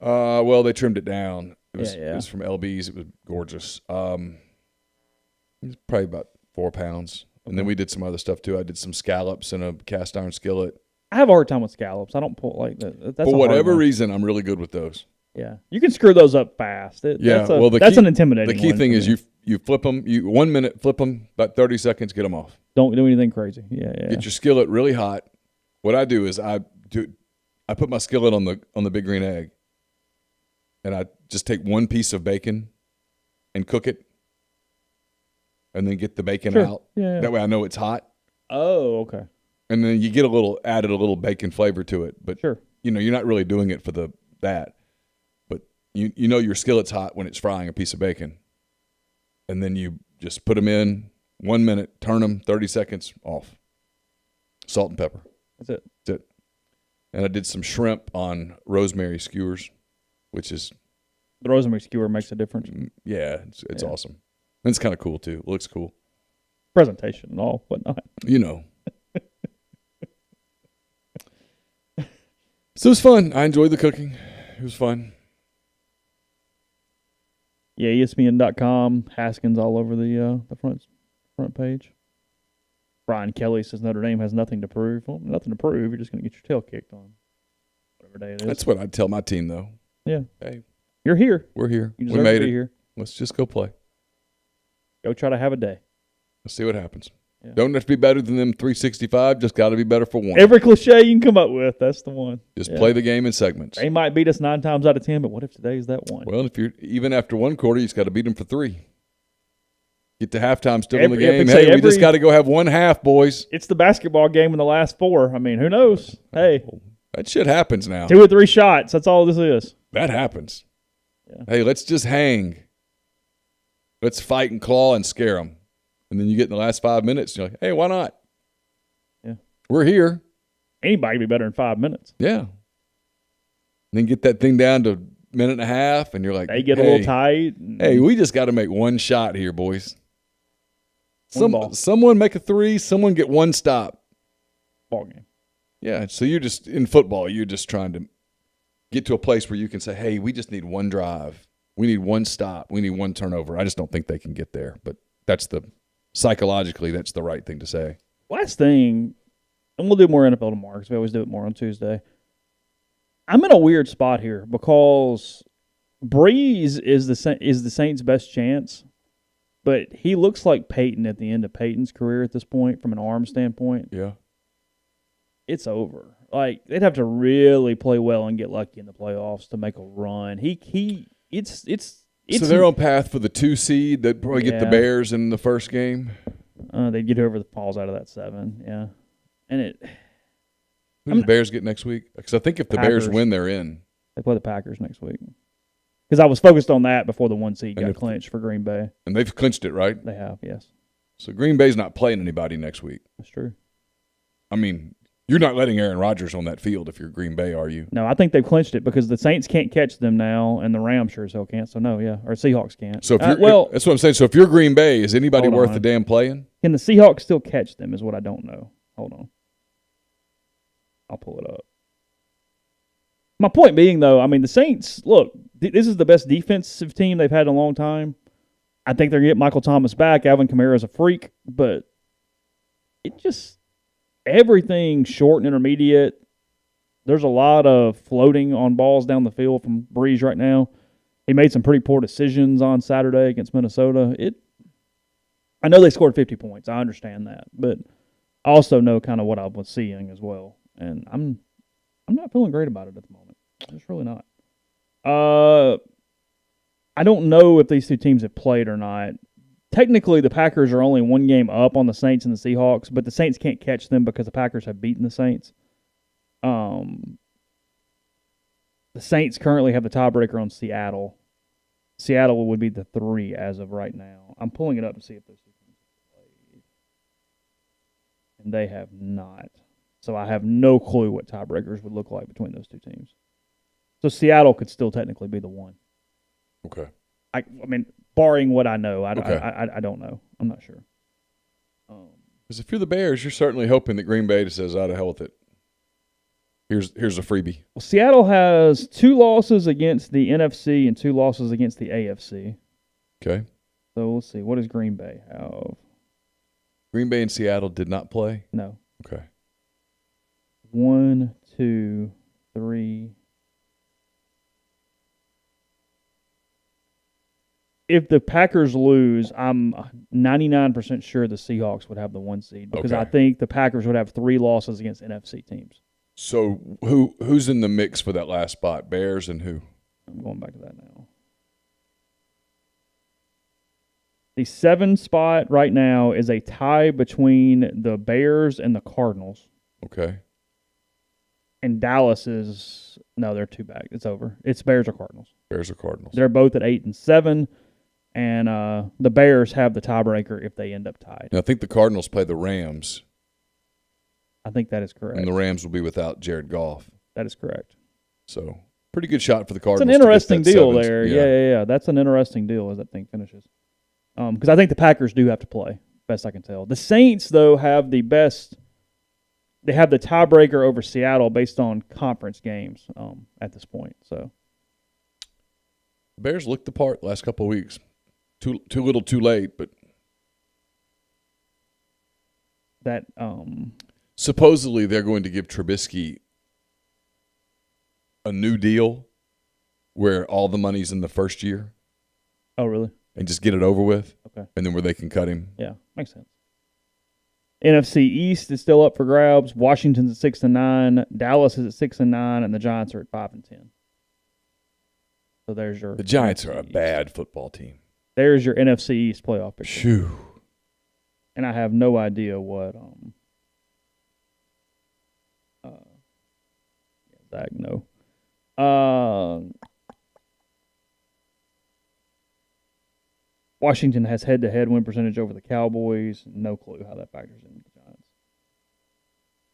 Well, they trimmed it down. It was, Yeah. It was from LB's. It was gorgeous. It was probably about 4 pounds. And then we did some other stuff too. I did some scallops in a cast iron skillet. I have a hard time with scallops. I don't pull like that. That's For whatever reason, I'm really good with those. Yeah, you can screw those up fast. That's an intimidating. The key thing is you flip them. 1 minute, flip them. About 30 seconds, get them off. Don't do anything crazy. Yeah. Get your skillet really hot. What I do is I put my skillet on the big green egg, and I just take one piece of bacon and cook it, and then get the bacon out. Yeah. That way I know it's hot. Oh, okay. And then you get added a little bacon flavor to it. But sure, you're not really doing it for that. But you know your skillet's hot when it's frying a piece of bacon. And then you just put them in 1 minute, turn them 30 seconds off. Salt and pepper. That's it. And I did some shrimp on rosemary skewers, which is the rosemary skewer makes a difference. Yeah, it's awesome. And it's kind of cool too. It looks cool. Presentation and all, whatnot. So it was fun. I enjoyed the cooking. It was fun. Yeah, ESPN.com, Haskins all over the front page. Brian Kelly says Notre Dame has nothing to prove. Well, nothing to prove. You're just going to get your tail kicked on whatever day it is. That's what I'd tell my team, though. Yeah. Hey, you're here. We're here. You we made it. Here. Let's just go play. Go try to have a day. Let's see what happens. Yeah. Don't have to be better than them 365. Just got to be better for one. Every cliche you can come up with, that's the one. Just play the game in segments. They might beat us 9 times out of 10, but what if today's that one? Well, if you're even after one quarter, you just got to beat them for 3. Get to halftime, still in the game. Hey, we just got to go have one half, boys. It's the basketball game in the last 4. I mean, who knows? Hey, that shit happens now. 2 or 3 shots. That's all this is. That happens. Yeah. Hey, let's just hang. Let's fight and claw and scare them. And then you get in the last 5 minutes, and you're like, hey, why not? Yeah. We're here. Anybody can be better in 5 minutes. Yeah. And then get that thing down to a minute and a half, and you're like, they get a little tight. Hey, we just got to make one shot here, boys. Ball. Someone make a 3, someone get one stop. Ball game. Yeah, so you're just, in football, you're just trying to get to a place where you can say, hey, we just need one drive. We need one stop. We need one turnover. I just don't think they can get there. But psychologically, that's the right thing to say. Last thing, and we'll do more NFL tomorrow because we always do it more on Tuesday. I'm in a weird spot here because Breeze is the Saints' best chance, but he looks like Peyton at the end of Peyton's career at this point from an arm standpoint. Yeah. It's over. Like, they'd have to really play well and get lucky in the playoffs to make a run. So they're on path for the 2 seed. They'd probably get the Bears in the first game. They'd get whoever falls out of that 7, yeah. And Who do the Bears get next week? Because I think if the Bears win, they're in. They play the Packers next week. Because I was focused on that before the 1 seed got clinched for Green Bay. And they've clinched it, right? They have, yes. So Green Bay's not playing anybody next week. That's true. I mean, you're not letting Aaron Rodgers on that field if you're Green Bay, are you? No, I think they've clinched it because the Saints can't catch them now, and the Rams sure as hell can't. So, no, yeah. Or Seahawks can't. So, that's what I'm saying. So, if you're Green Bay, is anybody worth the damn playing? Can the Seahawks still catch them is what I don't know. Hold on. I'll pull it up. My point being, though, I mean, the Saints, look, this is the best defensive team they've had in a long time. I think they're going to get Michael Thomas back. Alvin Kamara's a freak, but it just – everything short and intermediate. There's a lot of floating on balls down the field from Breeze right now. He made some pretty poor decisions on Saturday against Minnesota. I know they scored 50 points. I understand that, but I also know kind of what I was seeing as well, and I'm not feeling great about it at the moment. It's really not. I don't know if these two teams have played or not. Technically, the Packers are only 1 game up on the Saints and the Seahawks, but the Saints can't catch them because the Packers have beaten the Saints. The Saints currently have the tiebreaker on Seattle. Seattle would be the 3 as of right now. I'm pulling it up to see if those two teams have played. And they have not. So I have no clue what tiebreakers would look like between those two teams. So Seattle could still technically be the 1. Okay. I mean, barring what I know, I don't know. I'm not sure. Because if you're the Bears, you're certainly hoping that Green Bay just says, out of hell with it. Here's a freebie. Well, Seattle has 2 losses against the NFC and 2 losses against the AFC. Okay. So let's see. What does Green Bay have? Green Bay and Seattle did not play? No. Okay. 1, 2, 3. If the Packers lose, I'm 99% sure the Seahawks would have the 1 seed because I think the Packers would have 3 losses against NFC teams. So who's in the mix for that last spot? Bears and who? I'm going back to that now. The 7 spot right now is a tie between the Bears and the Cardinals. Okay. And Dallas is they're 2 back. It's over. It's Bears or Cardinals. Bears or Cardinals. They're both at 8 and 7, and the Bears have the tiebreaker if they end up tied. Now, I think the Cardinals play the Rams. I think that is correct. And the Rams will be without Jared Goff. That is correct. So, pretty good shot for the Cardinals. It's an interesting deal 7s. there. Yeah. That's an interesting deal as that thing finishes. Because I think the Packers do have to play, best I can tell. The Saints, though, have the best. They have the tiebreaker over Seattle based on conference games at this point. So, Bears looked the part last couple of weeks. Too little, too late, but that supposedly they're going to give Trubisky a new deal where all the money's in the first year. Oh, really? And just get it over with. Okay. And then where they can cut him. Yeah, makes sense. NFC East is still up for grabs. Washington's at 6 and 9. Dallas is at 6 and 9, and the Giants are at 5 and 10. So there's your. The Giants NFC are a East. bad football team. There's your NFC East playoff picture. Phew. And I have no idea what. Zach, no. Washington has head-to-head win percentage over the Cowboys. No clue how that factors into the Giants.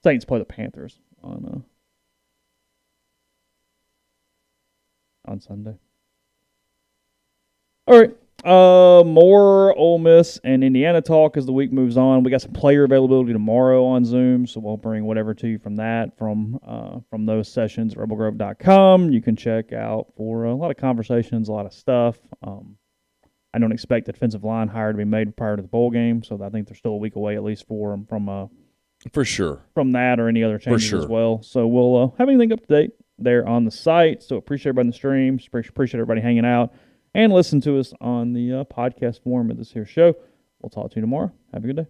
Saints play the Panthers on Sunday. All right. More Ole Miss and Indiana talk as the week moves on. We got some player availability tomorrow on Zoom, so we'll bring whatever to you from that from those sessions at rebelgrove.com. You can check out for a lot of conversations, a lot of stuff. I don't expect the defensive line hire to be made prior to the bowl game, so I think they're still a week away at least for them for sure from that or any other changes sure. as well. So we'll have anything up to date there on the site. So appreciate everybody in the stream. Appreciate everybody hanging out and listen to us on the podcast form of this here show. We'll talk to you tomorrow. Have a good day.